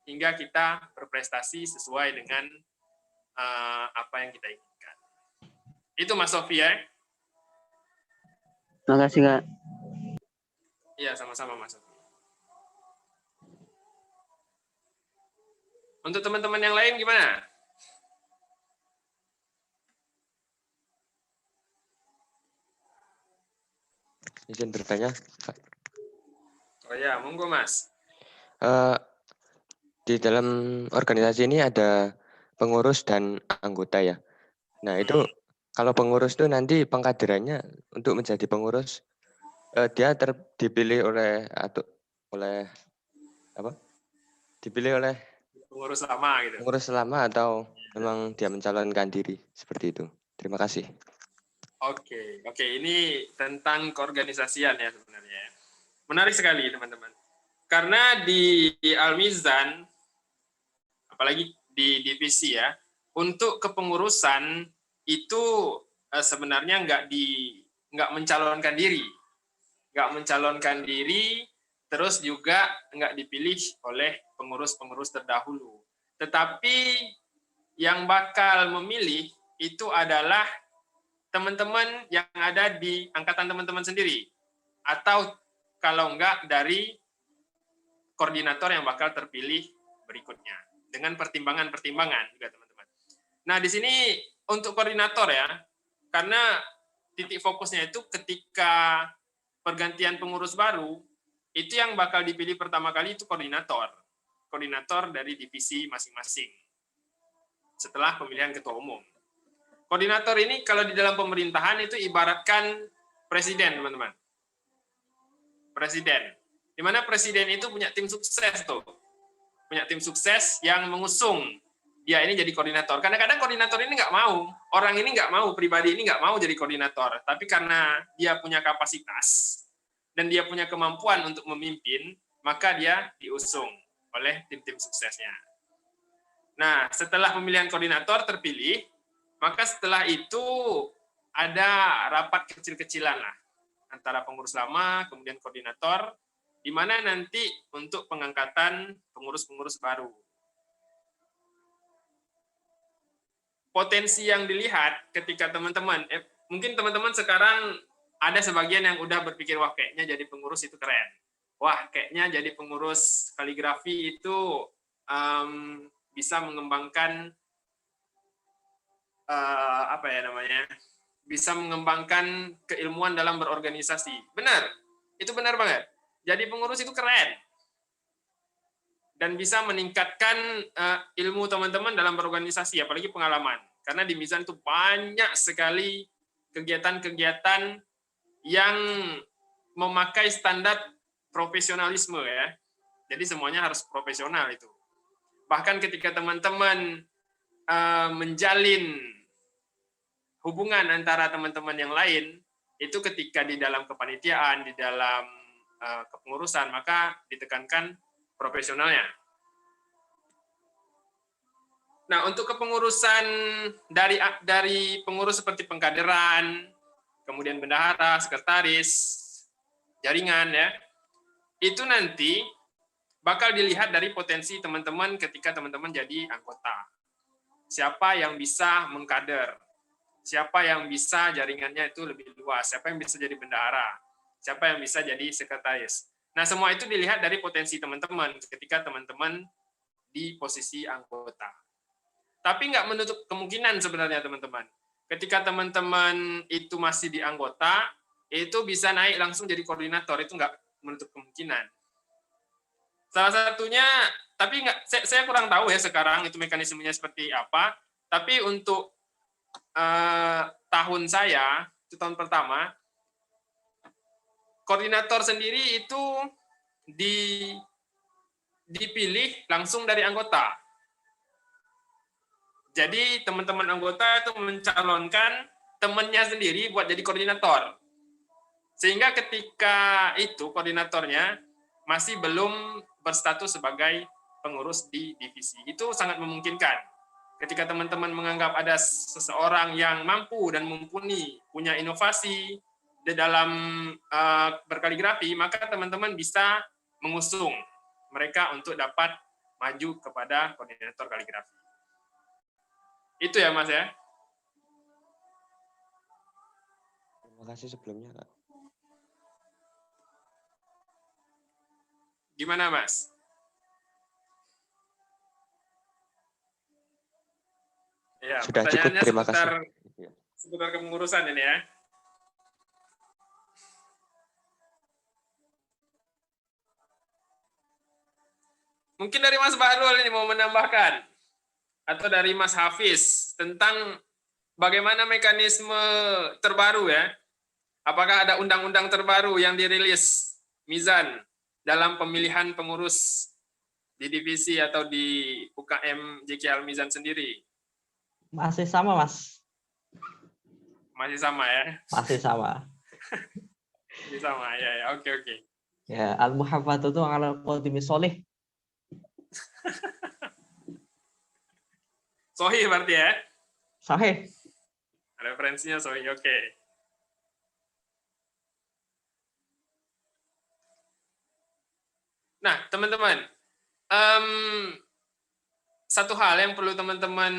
F: hingga kita berprestasi sesuai dengan apa yang kita inginkan. Itu Mas Sofi ya.
H: Terima kasih Kak.
F: Iya, sama-sama Mas Sofi. Untuk teman-teman yang lain gimana?
I: Izin bertanya, Kak.
F: Oh ya, monggo Mas.
I: Di dalam organisasi ini ada pengurus dan anggota ya. Nah itu kalau pengurus itu nanti pengkaderannya untuk menjadi pengurus dia dipilih oleh
F: Pengurus lama gitu.
I: Pengurus lama atau memang dia mencalonkan diri seperti itu. Terima kasih.
F: Oke, ini tentang keorganisasian ya sebenarnya. Menarik sekali teman-teman. Karena di Al-Mizan, apalagi di divisi ya, untuk kepengurusan itu sebenarnya nggak mencalonkan diri, terus juga nggak dipilih oleh pengurus-pengurus terdahulu. Tetapi yang bakal memilih itu adalah teman-teman yang ada di angkatan teman-teman sendiri. Atau kalau enggak dari koordinator yang bakal terpilih berikutnya. Dengan pertimbangan-pertimbangan juga teman-teman. Nah di sini untuk koordinator ya, karena titik fokusnya itu ketika pergantian pengurus baru, itu yang bakal dipilih pertama kali itu koordinator. Koordinator dari divisi masing-masing. Setelah pemilihan ketua umum. Koordinator ini kalau di dalam pemerintahan itu ibaratkan presiden, teman-teman. Presiden. Di mana presiden itu punya tim sukses tuh. Punya tim sukses yang mengusung dia ini jadi koordinator. Kadang-kadang koordinator ini nggak mau, orang ini nggak mau, pribadi ini nggak mau jadi koordinator. Tapi karena dia punya kapasitas dan dia punya kemampuan untuk memimpin, maka dia diusung oleh tim-tim suksesnya. Nah, setelah pemilihan koordinator terpilih, maka setelah itu ada rapat kecil-kecilan lah antara pengurus lama, kemudian koordinator, di mana nanti untuk pengangkatan pengurus-pengurus baru. Potensi yang dilihat ketika teman-teman, mungkin teman-teman sekarang ada sebagian yang udah berpikir, wah kayaknya jadi pengurus itu keren. Wah kayaknya jadi pengurus kaligrafi itu bisa mengembangkan bisa mengembangkan keilmuan dalam berorganisasi. Benar, itu benar banget. Jadi pengurus itu keren. Dan bisa meningkatkan ilmu teman-teman dalam berorganisasi, apalagi pengalaman. Karena di Mizan itu banyak sekali kegiatan-kegiatan yang memakai standar profesionalisme ya. Jadi semuanya harus profesional itu. Bahkan ketika teman-teman menjalin hubungan antara teman-teman yang lain, itu ketika di dalam kepanitiaan, di dalam kepengurusan, maka ditekankan profesionalnya. Nah, untuk kepengurusan dari pengurus seperti pengkaderan, kemudian bendahara, sekretaris, jaringan ya, itu nanti bakal dilihat dari potensi teman-teman ketika teman-teman jadi anggota. Siapa yang bisa mengkader, siapa yang bisa jaringannya itu lebih luas, siapa yang bisa jadi bendahara, siapa yang bisa jadi sekretaris. Nah, semua itu dilihat dari potensi teman-teman ketika teman-teman di posisi anggota. Tapi nggak menutup kemungkinan sebenarnya teman-teman. Ketika teman-teman itu masih di anggota, itu bisa naik langsung jadi koordinator, itu nggak menutup kemungkinan. Salah satunya, tapi nggak, saya kurang tahu ya sekarang itu mekanismenya seperti apa. Tapi untuk tahun saya, itu tahun pertama, koordinator sendiri itu dipilih langsung dari anggota. Jadi teman-teman anggota itu mencalonkan temannya sendiri buat jadi koordinator. Sehingga ketika itu koordinatornya masih belum berstatus sebagai pengurus di divisi. Itu sangat memungkinkan. Ketika teman-teman menganggap ada seseorang yang mampu dan mumpuni, punya inovasi di dalam berkaligrafi, maka teman-teman bisa mengusung mereka untuk dapat maju kepada koordinator kaligrafi. Itu ya, Mas ya.
I: Terima kasih sebelumnya, Kak.
F: Gimana, Mas? Ya,
I: Sudah cukup,
F: pertanyaannya
I: terima kasih.
F: Seputar kepengurusan ini ya. Mungkin dari Mas Bahrul ini mau menambahkan, atau dari Mas Hafiz, tentang bagaimana mekanisme terbaru ya. Apakah ada undang-undang terbaru yang dirilis Mizan dalam pemilihan pengurus di divisi atau di UKM JKL Mizan sendiri?
D: Masih sama, Mas.
F: Masih sama ya?
D: Masih sama.
F: Masih sama, ya. Oke.
D: Ya, al-muhafadzatu 'alal qadimi sholih.
F: Sahih berarti ya?
D: Sahih.
F: Referensinya sahih, oke. Nah, teman-teman, em, satu hal yang perlu teman-teman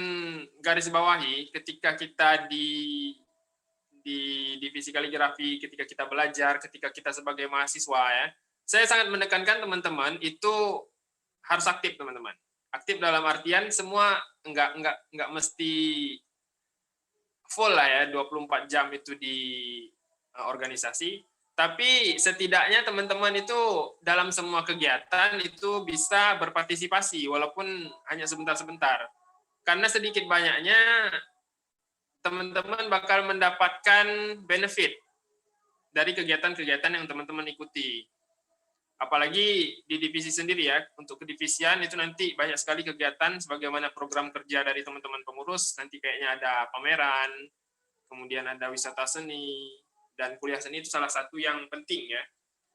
F: garis bawahi ketika kita di divisi kaligrafi, ketika kita belajar, ketika kita sebagai mahasiswa ya, saya sangat menekankan teman-teman itu harus aktif, teman-teman. Aktif dalam artian semua enggak mesti full lah ya 24 jam itu di organisasi, tapi setidaknya teman-teman itu dalam semua kegiatan itu bisa berpartisipasi walaupun hanya sebentar-sebentar. Karena sedikit banyaknya teman-teman bakal mendapatkan benefit dari kegiatan-kegiatan yang teman-teman ikuti. Apalagi di divisi sendiri ya, untuk kedivisian itu nanti banyak sekali kegiatan sebagaimana program kerja dari teman-teman pengurus, nanti kayaknya ada pameran, kemudian ada wisata seni, dan kuliah seni itu salah satu yang penting ya.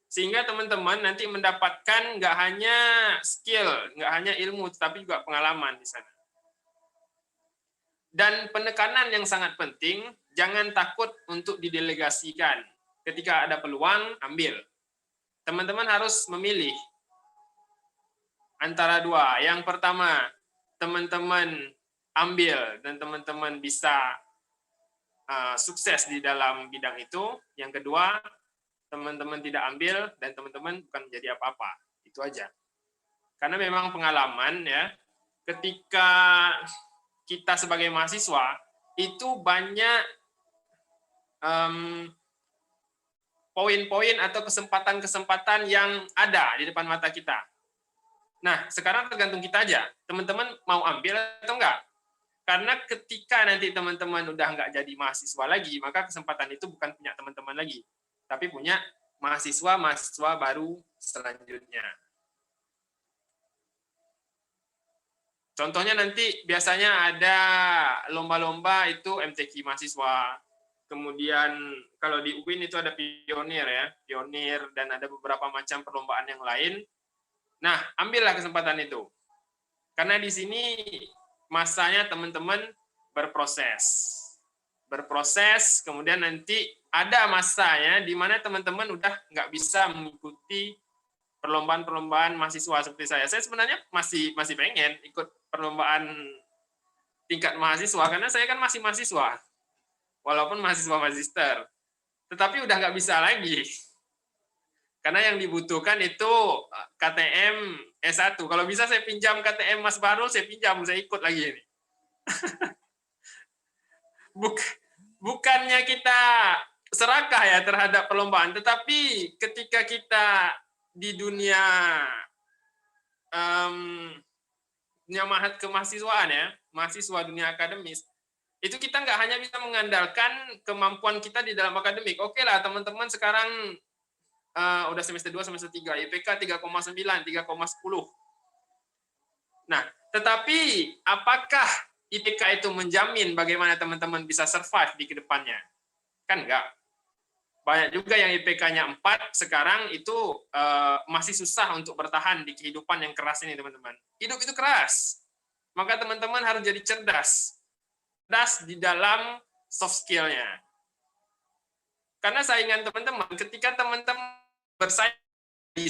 F: Sehingga teman-teman nanti mendapatkan nggak hanya skill, nggak hanya ilmu, tapi juga pengalaman di sana. Dan penekanan yang sangat penting, jangan takut untuk didelegasikan. Ketika ada peluang, ambil. Teman-teman harus memilih antara dua. Yang pertama, teman-teman ambil dan teman-teman bisa sukses di dalam bidang itu. Yang kedua, teman-teman tidak ambil dan teman-teman bukan menjadi apa-apa. Itu aja. Karena memang pengalaman ya, ketika kita sebagai mahasiswa itu banyak poin-poin atau kesempatan-kesempatan yang ada di depan mata kita. Nah, sekarang tergantung kita aja. Teman-teman mau ambil atau enggak? Karena ketika nanti teman-teman udah nggak jadi mahasiswa lagi, maka kesempatan itu bukan punya teman-teman lagi, tapi punya mahasiswa baru selanjutnya. Contohnya nanti biasanya ada lomba-lomba itu MTQ mahasiswa. Kemudian kalau di UIN itu ada pionir ya, pionir dan ada beberapa macam perlombaan yang lain. Nah, ambillah kesempatan itu. Karena di sini masanya teman-teman berproses. Berproses, kemudian nanti ada masanya di mana teman-teman udah nggak bisa mengikuti perlombaan-perlombaan mahasiswa seperti saya. Saya sebenarnya masih pengen ikut perlombaan tingkat mahasiswa karena saya kan masih mahasiswa, walaupun mahasiswa magister. Tetapi udah nggak bisa lagi. Karena yang dibutuhkan itu KTM S1. Kalau bisa saya pinjam KTM Mas Barul, saya pinjam, saya ikut lagi ini. Bukannya kita serakah ya terhadap perlombaan, tetapi ketika kita di dunia mahat kemahasiswaan ya, mahasiswa dunia akademis, itu kita nggak hanya bisa mengandalkan kemampuan kita di dalam akademik. Oke lah teman-teman sekarang udah semester 2, semester 3, IPK 3,9, 3,10. Nah, tetapi apakah IPK itu menjamin bagaimana teman-teman bisa survive di kedepannya? Kan enggak. Banyak juga yang IPK-nya 4, sekarang itu masih susah untuk bertahan di kehidupan yang keras ini, teman-teman. Hidup itu keras. Maka teman-teman harus jadi cerdas. Cerdas di dalam soft skill-nya. Karena saingan teman-teman, ketika teman-teman bersaing di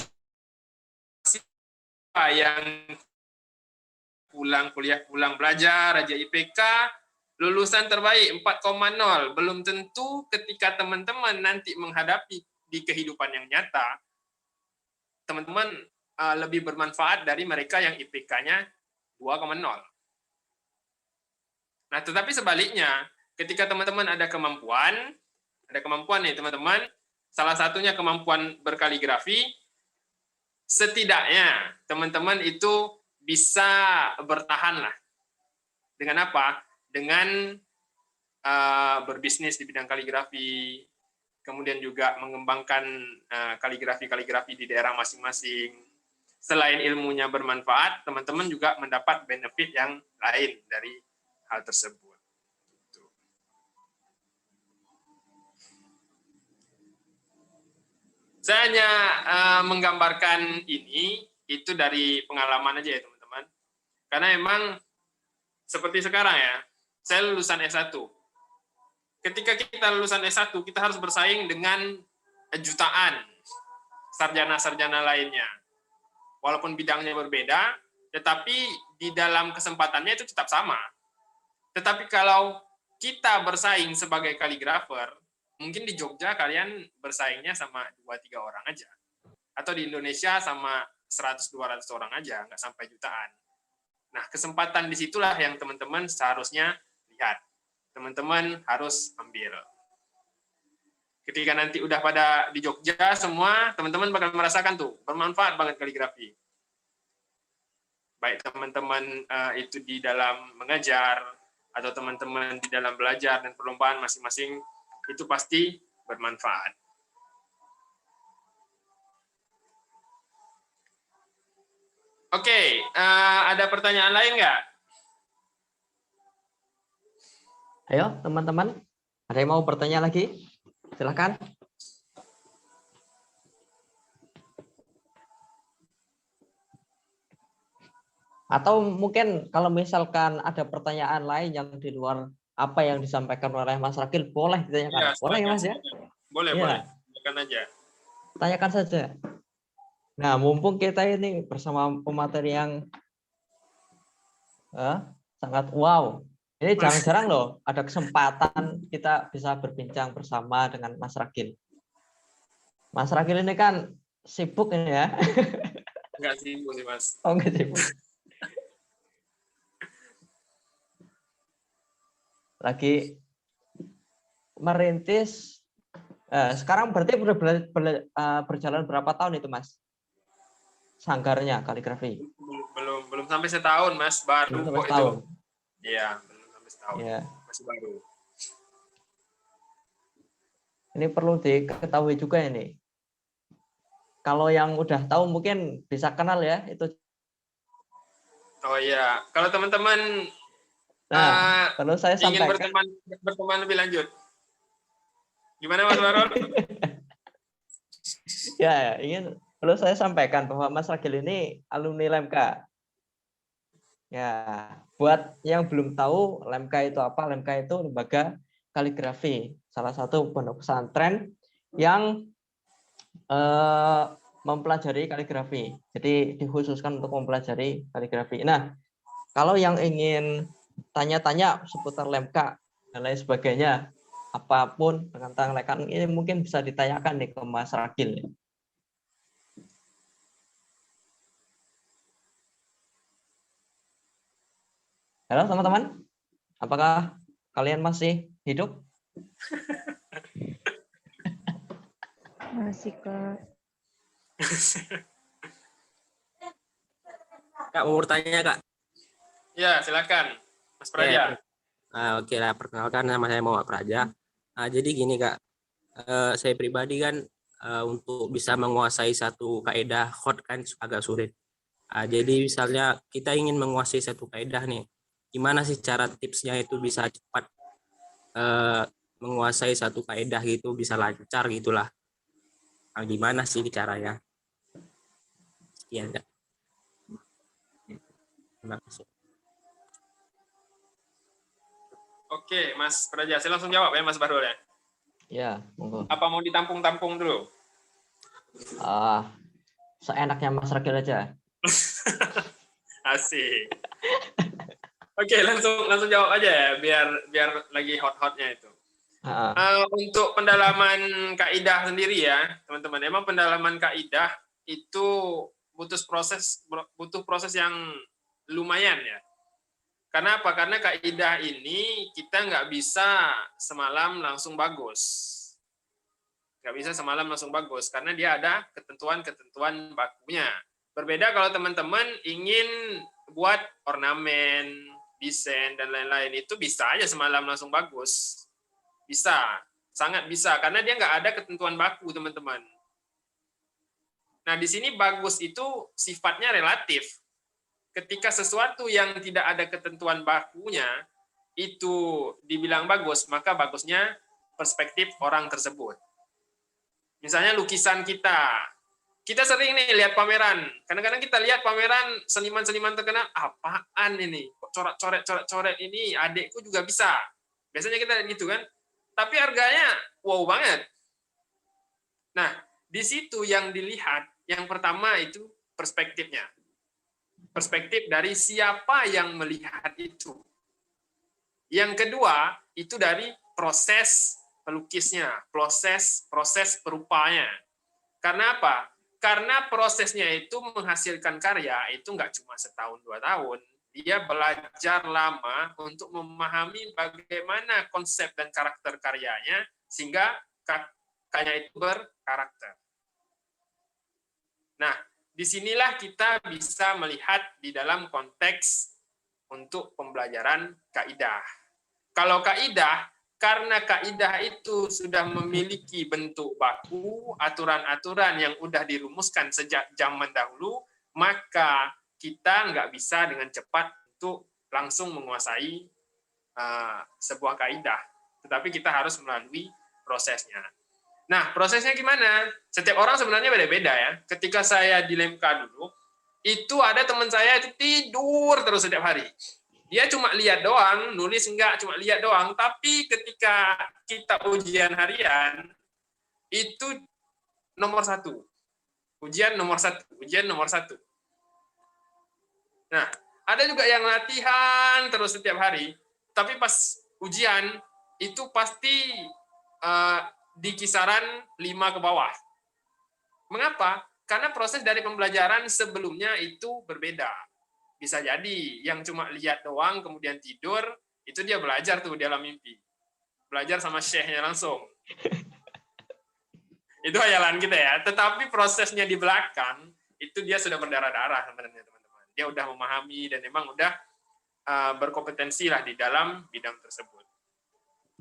F: yang pulang kuliah, pulang belajar, aja IPK, lulusan terbaik 4,0. Belum tentu ketika teman-teman nanti menghadapi di kehidupan yang nyata, teman-teman lebih bermanfaat dari mereka yang IPK-nya 2,0. Nah, tetapi sebaliknya, ketika teman-teman ada kemampuan nih teman-teman, salah satunya kemampuan berkaligrafi, setidaknya teman-teman itu bisa bertahan lah. Dengan apa? Dengan berbisnis di bidang kaligrafi, kemudian juga mengembangkan kaligrafi-kaligrafi di daerah masing-masing. Selain ilmunya bermanfaat, teman-teman juga mendapat benefit yang lain dari hal tersebut. Saya hanya menggambarkan ini, itu dari pengalaman aja ya teman-teman. Karena memang seperti sekarang ya, saya lulusan S1. Ketika kita lulusan S1, kita harus bersaing dengan jutaan sarjana-sarjana lainnya. walaupun bidangnya berbeda, tetapi di dalam kesempatannya itu tetap sama. Tetapi kalau kita bersaing sebagai kaligrafer, mungkin di Jogja kalian bersaingnya sama 2-3 orang aja. Atau di Indonesia sama 100-200 orang aja, nggak sampai jutaan. Nah, kesempatan disitulah yang teman-teman seharusnya lihat. Teman-teman harus ambil. Ketika nanti udah pada di Jogja semua, teman-teman bakal merasakan tuh, bermanfaat banget kaligrafi. Baik teman-teman itu di dalam mengajar, atau teman-teman di dalam belajar dan perlombaan masing-masing, itu pasti bermanfaat. Oke, ada pertanyaan lain nggak?
D: Ayo teman-teman, ada yang mau bertanya lagi? Silakan. Atau mungkin kalau misalkan ada pertanyaan lain yang di luar apa yang disampaikan oleh Mas Rakil, boleh ditanyakan.
F: Ya,
D: boleh ya Mas ya?
F: Boleh,
D: Ya.
F: boleh. Tanyakan aja.
D: Tanyakan saja. Nah, mumpung kita ini bersama pemateri yang sangat wow. Ini jarang-jarang loh ada kesempatan kita bisa berbincang bersama dengan Mas Rakil. Mas Rakil ini kan sibuk ini ya.
F: Enggak sibuk sih, Mas.
D: Oh, enggak sibuk. Lagi merintis. Sekarang berarti berjalan berapa tahun itu, Mas? Sanggarnya kaligrafi.
F: Belum sampai setahun, Mas. Baru
D: Belum
F: kok
D: sampai setahun.
F: itu. Iya, belum sampai setahun.
D: Ya.
F: Masih baru.
D: Ini perlu diketahui juga ini. Kalau yang udah tahu mungkin bisa kenal ya itu.
F: Oh iya, kalau teman-teman
D: perlu saya
F: ingin
D: sampaikan.
F: berteman lebih lanjut, gimana Mas Barol?
D: Ya, perlu saya sampaikan bahwa Mas Rakil ini alumni LMK. Ya, buat yang belum tahu LMK itu apa? LMK itu lembaga kaligrafi, salah satu pondok pesantren yang mempelajari kaligrafi. Jadi dikhususkan untuk mempelajari kaligrafi. Nah, kalau yang ingin tanya-tanya seputar LMK dan lain sebagainya, apapun tentang LMK ini mungkin bisa ditanyakan nih ke Mas Rakil. Halo teman-teman, apakah kalian masih hidup?
B: Masih, Kak.
E: Kak, mau bertanya, Kak?
F: Ya, silakan, Mas Praja.
E: Oke lah, perkenalkan nama saya Muhammad Praja. Jadi gini, Kak, saya pribadi kan untuk bisa menguasai satu kaidah khot kan agak sulit. Jadi misalnya kita ingin menguasai satu kaidah nih, gimana sih cara tipsnya itu bisa cepat menguasai satu kaidah gitu, bisa lancar gitulah. Gimana sih caranya? Sekian, Kak. Terima kasih.
F: Oke, Mas Praja, saya langsung jawab ya Mas Barul ya.
D: Ya, monggo.
F: Apa mau ditampung-tampung dulu?
D: Seenaknya Mas Rakil aja.
F: Asik. Oke, langsung jawab aja ya, biar lagi hot-hotnya itu. Untuk pendalaman kaidah sendiri ya, teman-teman. Emang pendalaman kaidah itu butuh proses yang lumayan ya. Karena apa? Karena kaidah ini kita nggak bisa semalam langsung bagus. Nggak bisa semalam langsung bagus, karena dia ada ketentuan-ketentuan bakunya. Berbeda kalau teman-teman ingin buat ornamen, desain, dan lain-lain, itu bisa aja semalam langsung bagus. Bisa, sangat bisa, karena dia nggak ada ketentuan baku, teman-teman. Nah, di sini bagus itu sifatnya relatif. Ketika sesuatu yang tidak ada ketentuan bakunya, itu dibilang bagus, maka bagusnya perspektif orang tersebut. Misalnya lukisan kita sering nih lihat pameran. Kadang-kadang kita lihat pameran seniman-seniman terkenal, apaan ini? Coret-coret ini adekku juga bisa. Biasanya kita gitu kan. Tapi harganya wow banget. Nah, di situ yang dilihat, yang pertama itu perspektifnya. Perspektif dari siapa yang melihat itu. Yang kedua, itu dari proses pelukisnya, proses perupanya. Karena apa? Karena prosesnya itu menghasilkan karya itu nggak cuma setahun 2 tahun. Dia belajar lama untuk memahami bagaimana konsep dan karakter karyanya sehingga karya itu berkarakter. Nah, disinilah kita bisa melihat di dalam konteks untuk pembelajaran kaidah. Kalau kaidah, karena kaidah itu sudah memiliki bentuk baku, aturan-aturan yang sudah dirumuskan sejak zaman dahulu, maka kita nggak bisa dengan cepat untuk langsung menguasai sebuah kaidah. Tetapi kita harus melalui prosesnya. Nah, prosesnya gimana? Setiap orang sebenarnya beda-beda ya. Ketika saya di Lemka dulu, itu ada teman saya itu tidur terus setiap hari. Dia cuma lihat doang, nulis enggak, cuma lihat doang. Tapi ketika kita ujian harian, itu nomor 1. Ujian nomor 1. Nah, ada juga yang latihan terus setiap hari, tapi pas ujian itu pasti di kisaran 5 ke bawah. Mengapa? Karena proses dari pembelajaran sebelumnya itu berbeda. Bisa jadi yang cuma lihat doang kemudian tidur, itu dia belajar tuh di dalam mimpi. Belajar sama syekhnya langsung. Itu hayalan kita ya. Tetapi prosesnya di belakang, itu dia sudah berdarah-darah sebenarnya teman-teman. Dia udah memahami dan memang udah berkompetensi lah di dalam bidang tersebut.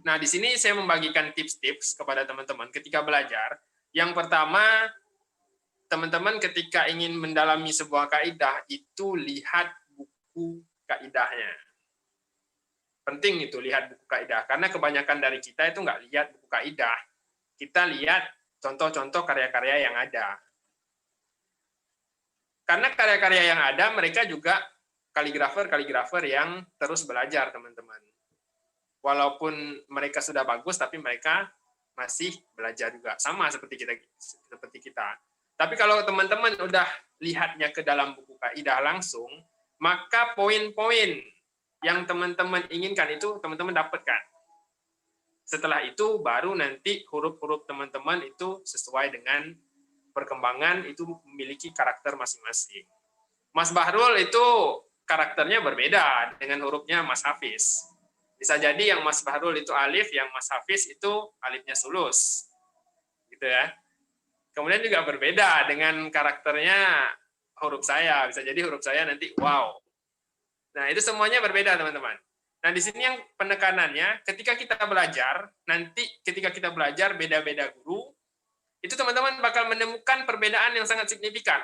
F: Nah, di sini saya membagikan tips-tips kepada teman-teman ketika belajar. Yang pertama, teman-teman ketika ingin mendalami sebuah kaidah itu lihat buku kaidahnya. Penting itu lihat buku kaidah karena kebanyakan dari kita itu nggak lihat buku kaidah. Kita lihat contoh-contoh karya-karya yang ada. Karena karya-karya yang ada mereka juga kaligrafer yang terus belajar, teman-teman. Walaupun mereka sudah bagus tapi mereka masih belajar juga, sama seperti kita. Tapi kalau teman-teman udah lihatnya ke dalam buku kaidah langsung, maka poin-poin yang teman-teman inginkan itu teman-teman dapatkan. Setelah itu baru nanti huruf-huruf teman-teman itu sesuai dengan perkembangan itu memiliki karakter masing-masing. Mas Bahrul itu karakternya berbeda dengan hurufnya Mas Hafiz. Bisa jadi yang Mas Bahrul itu alif, yang Mas Hafiz itu alifnya sulus. Gitu ya. Kemudian juga berbeda dengan karakternya huruf saya. Bisa jadi huruf saya nanti wow. Nah, itu semuanya berbeda, teman-teman. Nah, di sini yang penekanannya, ketika kita belajar, nanti ketika kita belajar beda-beda guru, itu teman-teman bakal menemukan perbedaan yang sangat signifikan.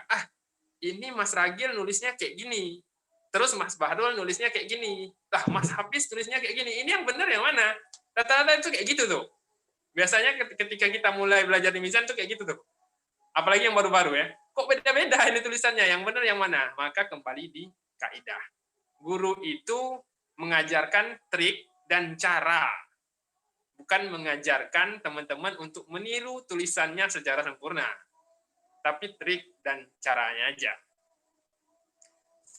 F: Ini Mas Ragil nulisnya kayak gini. Terus Mas Bahrul nulisnya kayak gini. Mas Hafiz tulisnya kayak gini. Ini yang benar yang mana? Rata-rata itu kayak gitu tuh. Biasanya ketika kita mulai belajar di mizan tuh kayak gitu tuh. Apalagi yang baru-baru ya. Kok beda-beda ini tulisannya? Yang benar yang mana? Maka kembali di kaidah. Guru itu mengajarkan trik dan cara. Bukan mengajarkan teman-teman untuk meniru tulisannya secara sempurna. Tapi trik dan caranya aja.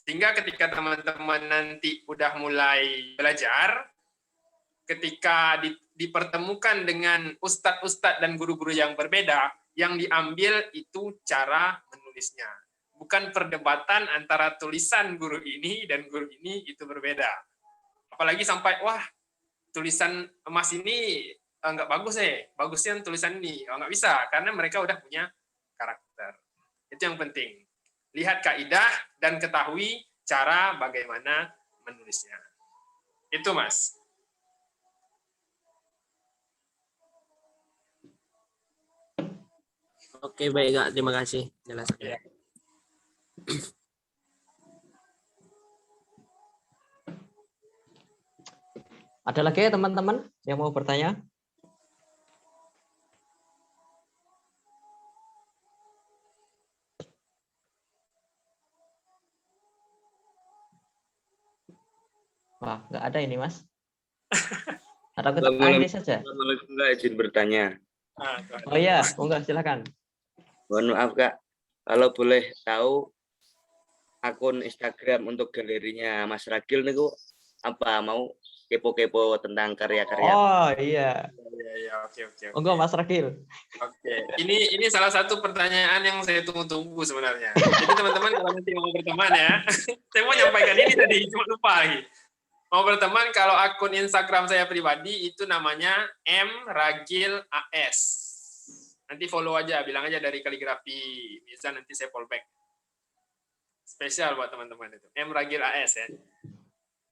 F: Sehingga ketika teman-teman nanti udah mulai belajar, ketika dipertemukan dengan ustadz-ustadz dan guru-guru yang berbeda, yang diambil itu cara menulisnya. Bukan perdebatan antara tulisan guru ini dan guru ini itu berbeda. Apalagi sampai, wah, tulisan Mas ini nggak bagus bagusnya tulisan ini. Nggak bisa, karena mereka udah punya karakter. Itu yang penting. Lihat kaidah dan ketahui cara bagaimana menulisnya. Itu, Mas.
E: Oke, baik, Kak. Terima kasih jelasannya.
D: Ada lagi ya teman-teman yang mau bertanya? Wah, nggak ada ini, Mas. Atau kita akhiri saja?
J: Enggak izin bertanya.
D: Oh iya, enggak, silakan.
J: Mohon maaf Kak, kalau boleh tahu akun Instagram untuk galerinya Mas Ragil niku apa mau kepo-kepo tentang karya-karya.
I: Oh iya.
F: Ya, oke.
I: Monggo Mas Ragil.
F: Oke, ini salah satu pertanyaan yang saya tunggu-tunggu sebenarnya. Jadi teman-teman kalau nanti mau berteman ya, saya mau nyampaikan ini tadi, cuma lupa lagi. Mau berteman kalau akun Instagram saya pribadi itu namanya @mragil_as. Nanti follow aja, bilang aja dari kaligrafi. Bisa nanti saya follow back. Spesial buat teman-teman itu. @mragil_as ya.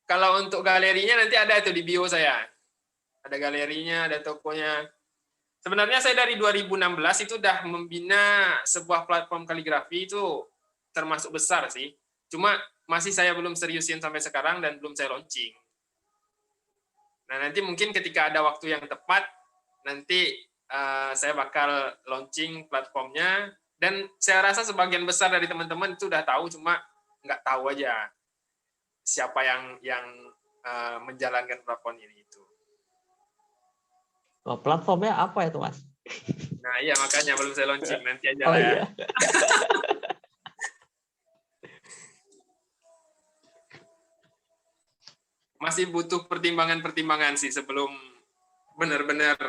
F: Kalau untuk galerinya nanti ada itu di bio saya. Ada galerinya, ada tokonya. Sebenarnya saya dari 2016 itu udah membina sebuah platform kaligrafi itu termasuk besar sih. Cuma masih saya belum seriusin sampai sekarang dan belum saya launching. Nah, nanti mungkin ketika ada waktu yang tepat, nanti saya bakal launching platformnya. Dan saya rasa sebagian besar dari teman-teman itu udah tahu, cuma nggak tahu aja siapa yang menjalankan platform ini itu.
I: Oh, platformnya apa itu, Mas?
F: Nah, iya makanya belum saya launching, nanti aja
I: Oh
F: lah ya.
I: iya.
F: Masih butuh pertimbangan-pertimbangan sih sebelum benar-benar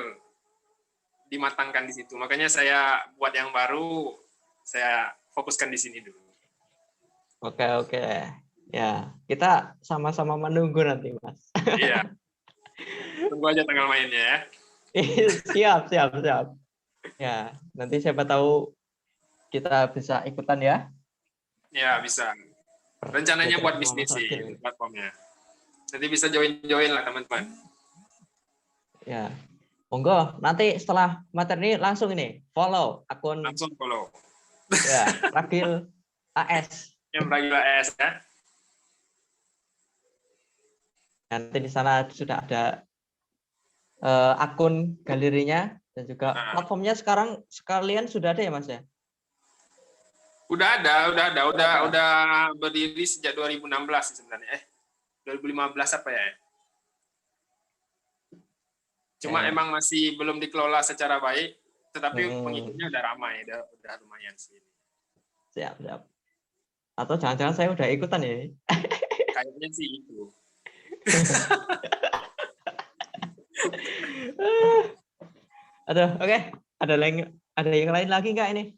F: dimatangkan di situ. Makanya saya buat yang baru, saya fokuskan di sini dulu.
I: Oke. Ya, kita sama-sama menunggu nanti, Mas.
F: Iya. Tunggu aja tanggal mainnya ya.
I: Siap. Ya, nanti siapa tahu kita bisa ikutan ya.
F: Ya, bisa. Rencananya buat bisnis sih platformnya. Nanti bisa join lah teman-teman.
I: Ya. Monggo, nanti setelah materi ini langsung ini follow akun.
F: Langsung follow.
I: Ya, Ragil AS.
F: Yang Ragil AS ya.
I: Nanti di sana sudah ada akun galerinya dan juga platformnya sekarang sekalian sudah ada ya, Mas ya?
F: Udah berdiri sejak 2016 sebenarnya. 2015 apa ya? Cuma emang masih belum dikelola secara baik, tetapi pengikutnya udah ramai, udah lumayan sih.
I: Siap. Atau jangan-jangan saya udah ikutan ya?
F: Kayaknya sih itu.
I: Aduh, oke. Ada yang lain lagi nggak ini?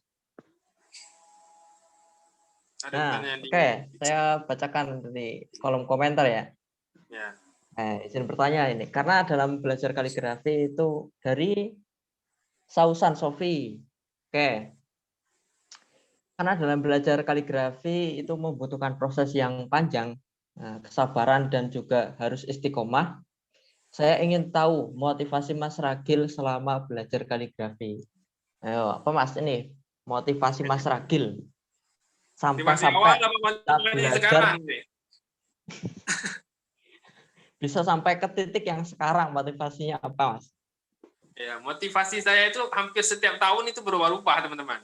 I: Nah, oke. Saya bacakan di kolom komentar ya.
F: Ya.
I: Izin bertanya ini, karena dalam belajar kaligrafi itu dari Sausan Sofi. Oke. Karena dalam belajar kaligrafi itu membutuhkan proses yang panjang, kesabaran dan juga harus istiqomah. Saya ingin tahu motivasi Mas Ragil selama belajar kaligrafi. Ayo, apa Mas ini? Motivasi Mas Ragil sampai belajar bisa sampai ke titik yang sekarang, motivasinya apa, Mas?
F: Ya, motivasi saya itu hampir setiap tahun itu berubah-ubah, teman-teman.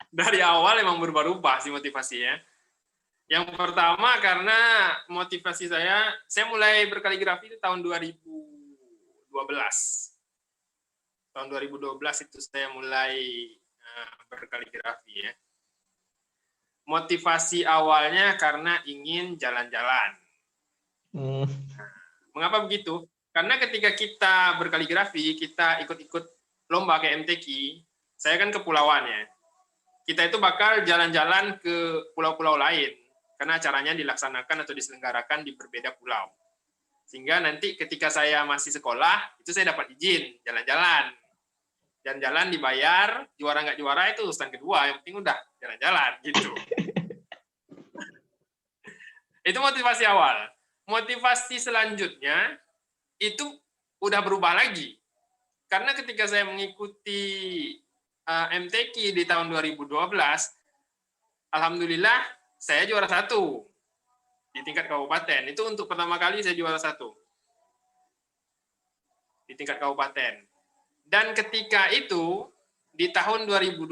F: Dari awal emang berubah-ubah sih motivasinya. Yang pertama karena motivasi saya mulai berkaligrafi itu tahun 2012. Tahun 2012 itu saya mulai berkaligrafi ya. Motivasi awalnya karena ingin jalan-jalan. Nah, mengapa begitu? Karena ketika kita berkaligrafi, kita ikut-ikut lomba kayak MTQ, saya kan kepulauan ya. Kita itu bakal jalan-jalan ke pulau-pulau lain, karena acaranya dilaksanakan atau diselenggarakan di berbeda pulau. Sehingga nanti ketika saya masih sekolah, itu saya dapat izin jalan-jalan. Jalan-jalan dibayar, juara nggak juara itu urusan kedua, yang penting udah jalan-jalan gitu. Itu motivasi awal. Motivasi selanjutnya itu udah berubah lagi. Karena ketika saya mengikuti MTQ di tahun 2012, alhamdulillah saya juara 1 di tingkat kabupaten. Itu untuk pertama kali saya juara 1 di tingkat kabupaten. Dan ketika itu di tahun 2012,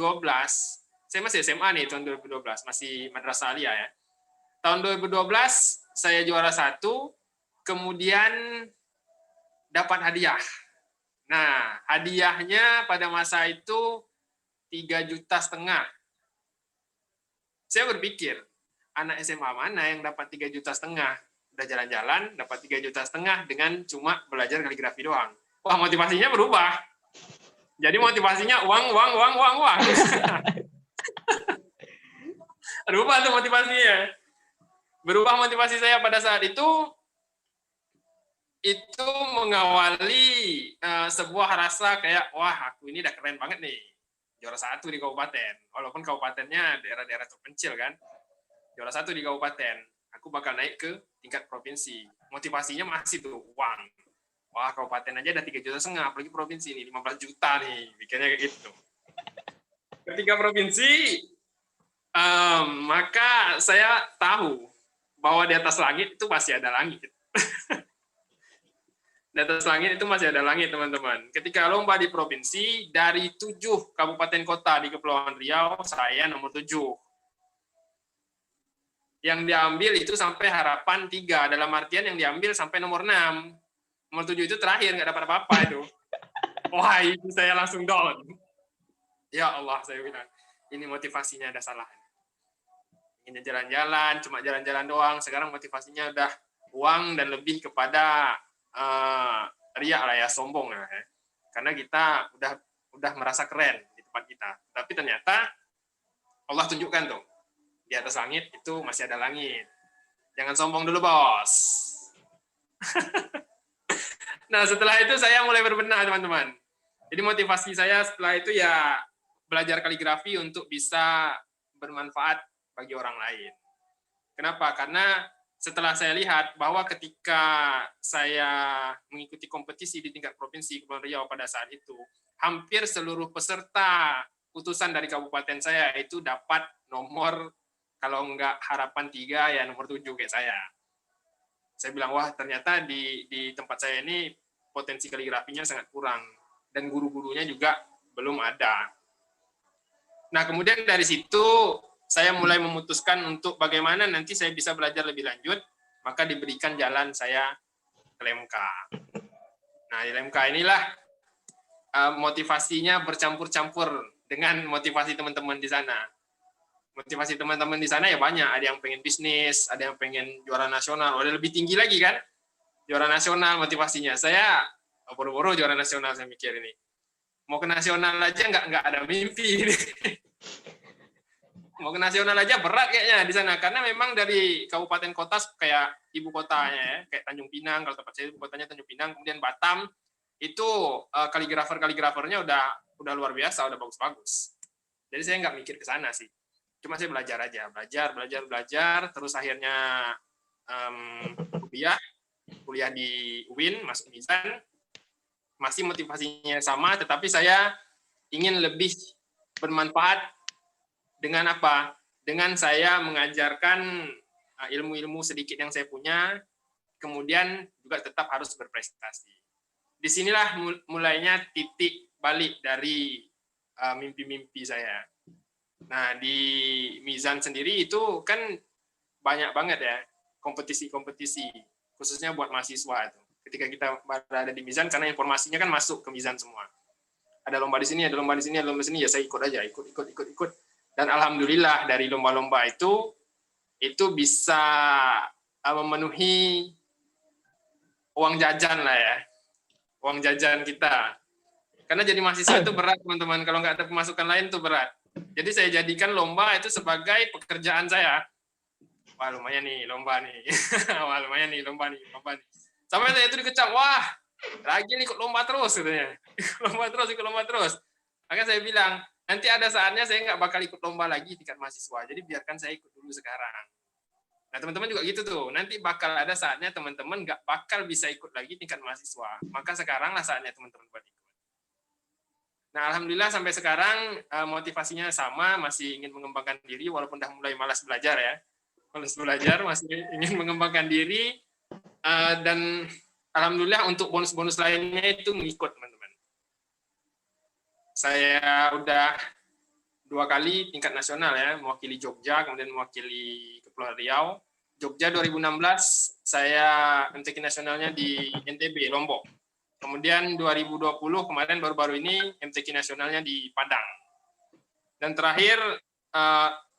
F: saya masih SMA nih tahun 2012, masih madrasah aliyah ya. Tahun 2012 saya juara 1, kemudian dapat hadiah. Nah, hadiahnya pada masa itu 3,5 juta. Saya berpikir, anak SMA mana yang dapat 3,5 juta, udah jalan-jalan dapat 3,5 juta dengan cuma belajar kaligrafi doang. Wah, motivasinya berubah. Jadi motivasinya uang. Berubah tuh motivasinya. Berubah motivasi saya pada saat itu mengawali sebuah rasa kayak, wah aku ini udah keren banget nih, juara 1 di kabupaten, walaupun kabupatennya daerah-daerah terpencil kan, juara 1 di kabupaten, aku bakal naik ke tingkat provinsi. Motivasinya masih tuh uang. Wah, kabupaten aja ada 3,5 juta, apalagi provinsi ini 15 juta nih, bikinnya kayak gitu. Ketika provinsi, maka saya tahu bahwa di atas langit itu masih ada langit. Di atas langit itu masih ada langit, teman-teman. Ketika lomba di provinsi, dari 7 kabupaten kota di Kepulauan Riau, saya nomor 7. Yang diambil itu sampai harapan 3, dalam artian yang diambil sampai nomor 6. Nomor 7 itu terakhir, nggak dapat apa-apa itu. Wah, itu saya langsung down. Ya Allah, saya bilang, ini motivasinya ada salah. Ingin jalan-jalan, cuma jalan-jalan doang. Sekarang motivasinya udah uang dan lebih kepada riak lah ya, sombong lah ya. Karena kita udah merasa keren di tempat kita. Tapi ternyata Allah tunjukkan tuh, di atas langit itu masih ada langit. Jangan sombong dulu, bos. Nah, setelah itu saya mulai berbenah, teman-teman. Jadi motivasi saya setelah itu ya belajar kaligrafi untuk bisa bermanfaat bagi orang lain. Kenapa? Karena setelah saya lihat bahwa ketika saya mengikuti kompetisi di tingkat provinsi Kepulauan Riau pada saat itu, hampir seluruh peserta utusan dari kabupaten saya itu dapat nomor, kalau enggak harapan 3, ya nomor 7 kayak saya. Saya bilang, wah ternyata di tempat saya ini potensi kaligrafinya sangat kurang, dan guru-gurunya juga belum ada. Nah, kemudian dari situ saya mulai memutuskan untuk bagaimana nanti saya bisa belajar lebih lanjut, maka diberikan jalan saya ke LMK. Nah, di LMK inilah motivasinya bercampur-campur dengan motivasi teman-teman di sana. Motivasi teman-teman di sana ya banyak, ada yang pengen bisnis, ada yang pengen juara nasional, ada lebih tinggi lagi kan, juara nasional motivasinya. Saya boro-boro juara nasional, saya mikir ini. Mau ke nasional aja nggak ada mimpi. Mau ke nasional aja berat kayaknya di sana, karena memang dari kabupaten kota kayak ibu kotanya ya, kayak Tanjung Pinang, kalau tempat saya ibu kotanya Tanjung Pinang, kemudian Batam, itu kaligrafernya udah luar biasa, udah bagus-bagus. Jadi saya nggak mikir ke sana sih. Cuma saya belajar aja, belajar, terus akhirnya kuliah di UIN, masuk Mizan, masih motivasinya sama, tetapi saya ingin lebih bermanfaat. Dengan apa? Dengan saya mengajarkan ilmu-ilmu sedikit yang saya punya, kemudian juga tetap harus berprestasi. Disinilah mulainya titik balik dari mimpi-mimpi saya. Nah, di Mizan sendiri itu kan banyak banget ya kompetisi-kompetisi, khususnya buat mahasiswa itu. Ketika kita berada di Mizan, karena informasinya kan masuk ke Mizan semua. Ada lomba di sini, ada lomba di sini, ada lomba di sini, ya saya ikut aja, ikut. Dan alhamdulillah dari lomba-lomba itu bisa memenuhi uang jajan lah ya, uang jajan kita. Karena jadi mahasiswa itu berat, teman-teman. Kalau nggak ada pemasukan lain itu berat. Jadi saya jadikan lomba itu sebagai pekerjaan saya. Wah, lumayan nih lomba nih. Wah, lumayan nih lomba nih. Sampai saya itu dikecam, wah, lagi nih ikut lomba terus katanya. Ikut lomba terus. Maka saya bilang, nanti ada saatnya saya nggak bakal ikut lomba lagi tingkat mahasiswa. Jadi biarkan saya ikut dulu sekarang. Nah, teman-teman juga gitu tuh. Nanti bakal ada saatnya teman-teman nggak bakal bisa ikut lagi tingkat mahasiswa. Maka sekaranglah saatnya teman-teman buat ikut. Nah, alhamdulillah sampai sekarang motivasinya sama, masih ingin mengembangkan diri walaupun udah mulai malas belajar ya. Malas belajar, masih ingin mengembangkan diri, dan alhamdulillah untuk bonus-bonus lainnya itu mengikut, teman-teman. Saya udah 2 kali tingkat nasional ya, mewakili Jogja, kemudian mewakili Kepulauan Riau. Jogja 2016 saya MTQ nasionalnya di NTB, Lombok. Kemudian 2020 kemarin baru-baru ini MTQ nasionalnya di Padang. Dan terakhir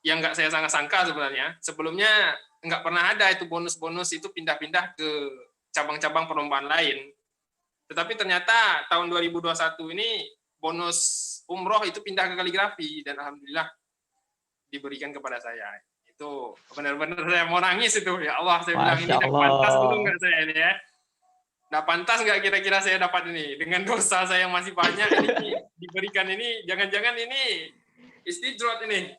F: yang nggak saya sangka-sangka sebenarnya. Sebelumnya nggak pernah ada itu bonus-bonus itu pindah-pindah ke cabang-cabang perlombaan lain. Tetapi ternyata tahun 2021 ini bonus umroh itu pindah ke kaligrafi dan alhamdulillah diberikan kepada saya. Itu benar-benar saya mau nangis itu. Ya Allah, saya bilang ini
D: Masya
F: nggak pantas dulu
D: Allah.
F: nggak saya ini ya. Nggak pantas nggak kira-kira saya dapat ini dengan dosa saya yang masih banyak ini diberikan ini, jangan-jangan ini istijrot ini.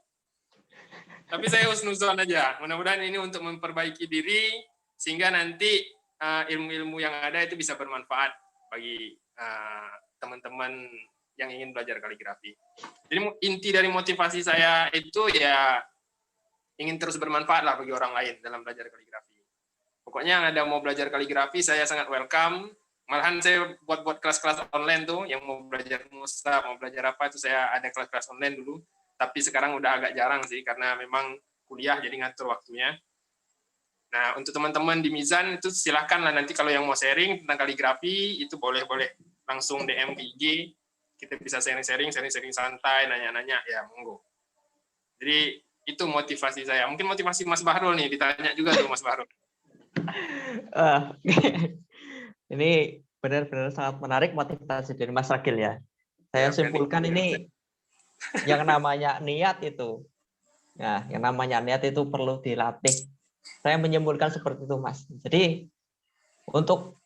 F: Tapi saya husnuzon aja. Mudah-mudahan ini untuk memperbaiki diri sehingga nanti ilmu-ilmu yang ada itu bisa bermanfaat bagi teman-teman yang ingin belajar kaligrafi. Jadi inti dari motivasi saya itu ya ingin terus bermanfaat lah bagi orang lain dalam belajar kaligrafi. Pokoknya yang ada mau belajar kaligrafi saya sangat welcome. Malahan saya buat kelas-kelas online tuh yang mau belajar musab, mau belajar apa itu saya ada kelas-kelas online dulu. Tapi sekarang udah agak jarang sih karena memang kuliah jadi ngatur waktunya. Nah, untuk teman-teman di Mizan itu silahkan lah nanti kalau yang mau sharing tentang kaligrafi itu boleh langsung DM ke IG. Kita bisa sharing santai, nanya-nanya ya monggo. Jadi itu motivasi saya. Mungkin motivasi Mas Bahrul nih ditanya juga tuh Mas Bahrul.
D: Ini benar-benar sangat menarik motivasi dari Mas Ragil ya. Saya simpulkan ini yang namanya niat itu. Nah, yang namanya niat itu perlu dilatih. Saya menyimpulkan seperti itu, Mas. Jadi untuk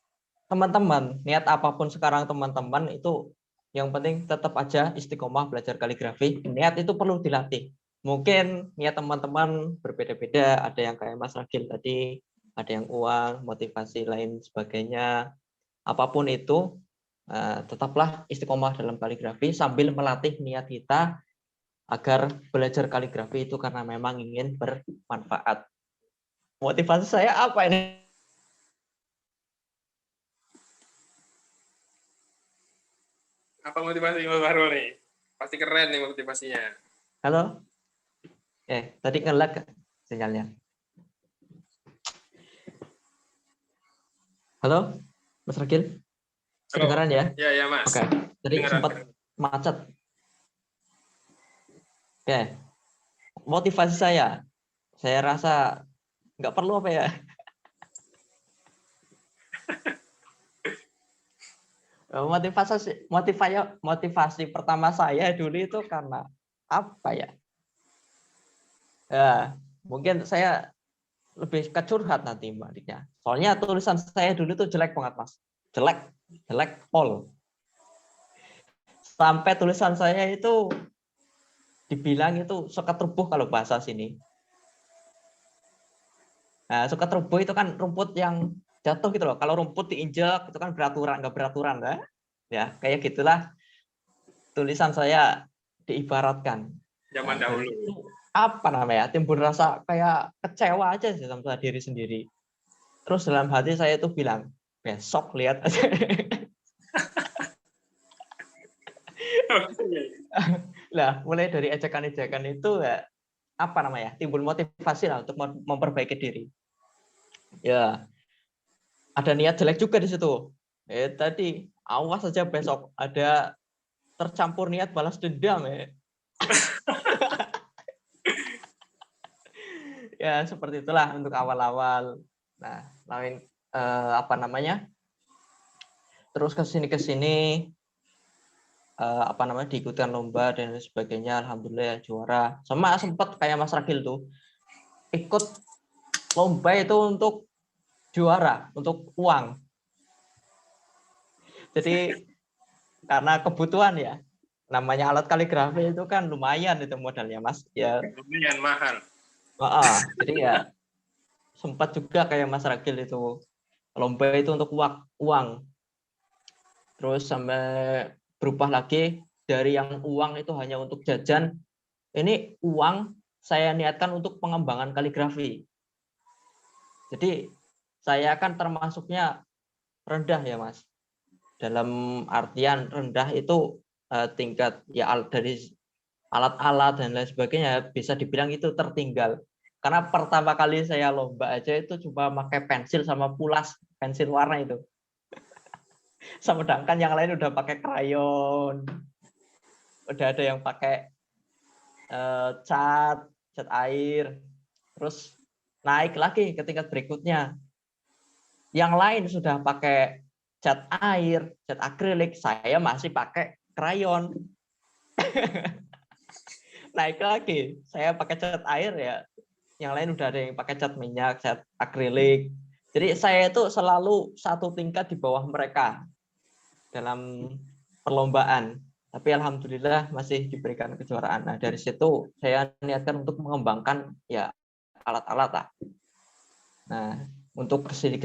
D: teman-teman, niat apapun sekarang teman-teman itu yang penting tetap aja istiqomah belajar kaligrafi. Niat itu perlu dilatih. Mungkin niat teman-teman berbeda-beda, ada yang kayak Mas Ragil tadi, ada yang uang, motivasi lain sebagainya. Apapun itu, tetaplah istiqomah dalam kaligrafi sambil melatih niat kita agar belajar kaligrafi itu karena memang ingin bermanfaat. Motivasi saya apa ini?
F: Apa motivasi Mas Bahrul nih? Pasti keren nih motivasinya.
D: Halo? Tadi nge-lag sinyalnya. Halo, Mas Ragil? Kedengaran ya?
F: Ya Mas.
D: Oke. Tadi sempat macet. Oke. Motivasi saya rasa nggak perlu apa ya? Motivasi pertama saya dulu itu karena apa ya? Ya, mungkin saya lebih ke curhat nanti Mbak. Soalnya tulisan saya dulu tuh jelek banget, Mas. Jelek all. Sampai tulisan saya itu dibilang itu suka terubuh kalau bahasa sini. Nah, suka terubuh itu kan rumput yang jatuh gitu loh. Kalau rumput diinjak itu kan nggak beraturan, kan? Ya, kayak gitulah tulisan saya diibaratkan.
F: Zaman dahulu.
D: Itu apa namanya? Timbul rasa kayak kecewa aja sih sama diri sendiri. Terus dalam hati saya itu bilang, besok lihat aja. Lah, mulai dari ejekan-ejekan itu ya, apa namanya? Timbul motivasi lah untuk memperbaiki diri. Ya, ada niat jelek juga di situ. Tadi awas saja besok ada tercampur niat balas dendam ya. Ya seperti itulah untuk awal-awal. Nah, lain apa namanya? Terus kesini apa namanya diikutkan lomba dan sebagainya, alhamdulillah ya, juara. Sama sempat kayak Mas Ragil tuh ikut lomba itu untuk juara, untuk uang. Jadi karena kebutuhan ya, namanya alat kaligrafi itu kan lumayan itu modalnya Mas. Ya
F: lumayan mahal.
D: Jadi ya sempat juga kayak Mas Ragil itu lomba itu untuk uang. Terus sampai berubah lagi dari yang uang itu hanya untuk jajan, ini uang saya niatkan untuk pengembangan kaligrafi. Jadi saya kan termasuknya rendah ya Mas. Dalam artian rendah itu tingkat ya dari alat-alat dan lain sebagainya bisa dibilang itu tertinggal. Karena pertama kali saya lomba aja itu cuma pakai pensil sama pulas, pensil warna itu. Sedangkan yang lain udah pakai krayon, udah ada yang pakai cat, cat air, terus naik lagi ke tingkat berikutnya. Yang lain sudah pakai cat air, cat akrilik, saya masih pakai krayon. Naik lagi, saya pakai cat air ya. Yang lain udah ada yang pakai cat minyak, cat akrilik. Jadi saya itu selalu satu tingkat di bawah mereka dalam perlombaan. Tapi alhamdulillah masih diberikan kejuaraan. Nah, dari situ saya niatkan untuk mengembangkan ya alat-alat lah. Nah, untuk kesini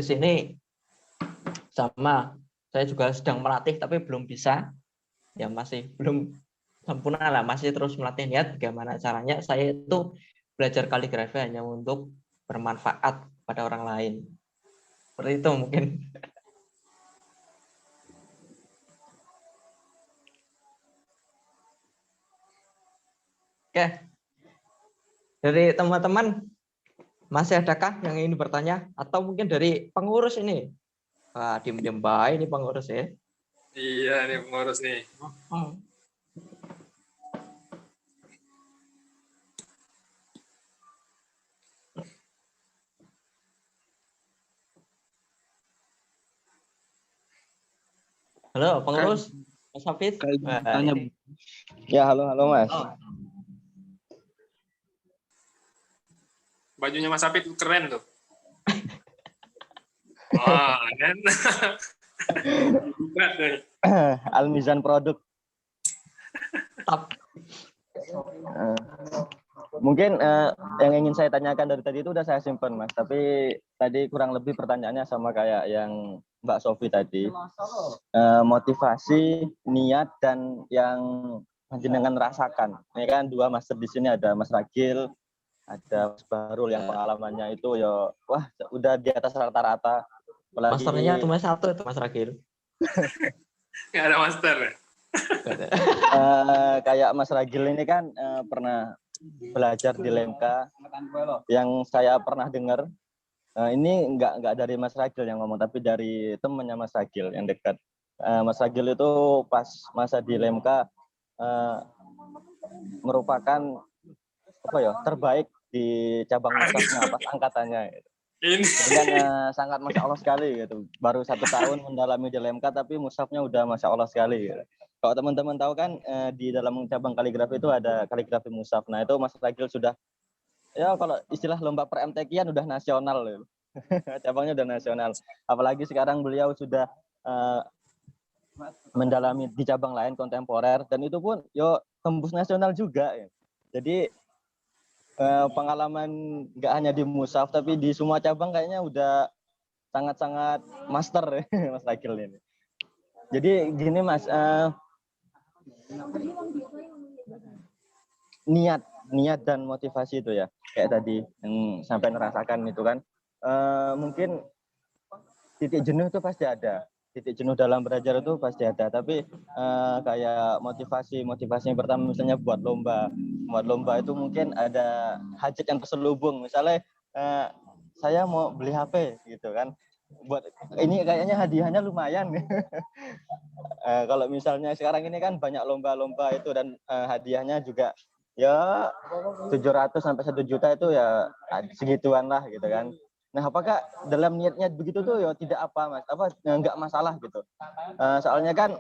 D: sama saya juga sedang melatih tapi belum bisa. Ya masih belum sempurna lah, masih terus melatih niat bagaimana caranya saya itu belajar kaligrafi hanya untuk bermanfaat pada orang lain. Seperti itu mungkin. Oke, dari teman-teman masih adakah yang ingin bertanya atau mungkin dari pengurus ini? Wah, diem-diem baik ini pengurus ya.
F: Iya, nih pengurus nih.
D: Halo, pengurus Mas Hafiz.
C: Ya, halo Mas.
F: Bajunya Mas Hafid keren tuh. Wah, kan. Bukan deh.
C: Al-Mizan produk. Mungkin yang ingin saya tanyakan dari tadi itu udah saya simpan Mas, tapi tadi kurang lebih pertanyaannya sama kayak yang Mbak Sofi tadi. Motivasi, niat, dan yang jenengan rasakan. Ini kan dua master di sini, ada Mas Ragil, ada Mas Barul yang pengalamannya itu ya wah udah di atas rata-rata.
D: Masternya cuma satu itu Mas Ragil.
F: Nggak ada master ya?
C: Kayak Mas Ragil ini kan pernah belajar di Lemka, yang saya pernah dengar ini nggak dari Mas Ragil yang ngomong, tapi dari temannya Mas Ragil yang dekat. Mas Ragil itu pas masa di Lemka merupakan apa ya terbaik di cabang musafnya pas angkatannya. Jadi kan sangat masya Allah sekali gitu. Baru 1 tahun mendalami di Lemka tapi musafnya udah masya Allah sekali. Gitu. Kalau teman-teman tahu kan di dalam cabang kaligrafi itu ada kaligrafi musaf. Nah itu Mas Ragil sudah ya kalau istilah lomba per MTQ-an udah nasional. Gitu. Cabangnya udah nasional. Apalagi sekarang beliau sudah mendalami di cabang lain kontemporer dan itu pun yo tembus nasional juga. Ya. Jadi pengalaman nggak hanya di musaf tapi di semua cabang kayaknya udah sangat-sangat master ya, Mas Ragil ini. Jadi gini Mas, niat dan motivasi itu ya kayak tadi yang sampai merasakan itu kan mungkin titik jenuh itu pasti ada, titik jenuh dalam belajar itu pasti ada, tapi kayak motivasi yang pertama misalnya buat lomba itu mungkin ada hajat yang terselubung, misalnya saya mau beli HP gitu kan, buat ini kayaknya hadiahnya lumayan. Kalau misalnya sekarang ini kan banyak lomba-lomba itu dan hadiahnya juga ya 700 sampai 1 juta itu ya segituan lah gitu kan. Nah, apakah dalam niat-niat begitu tuh ya tidak apa Mas, enggak masalah gitu. Soalnya kan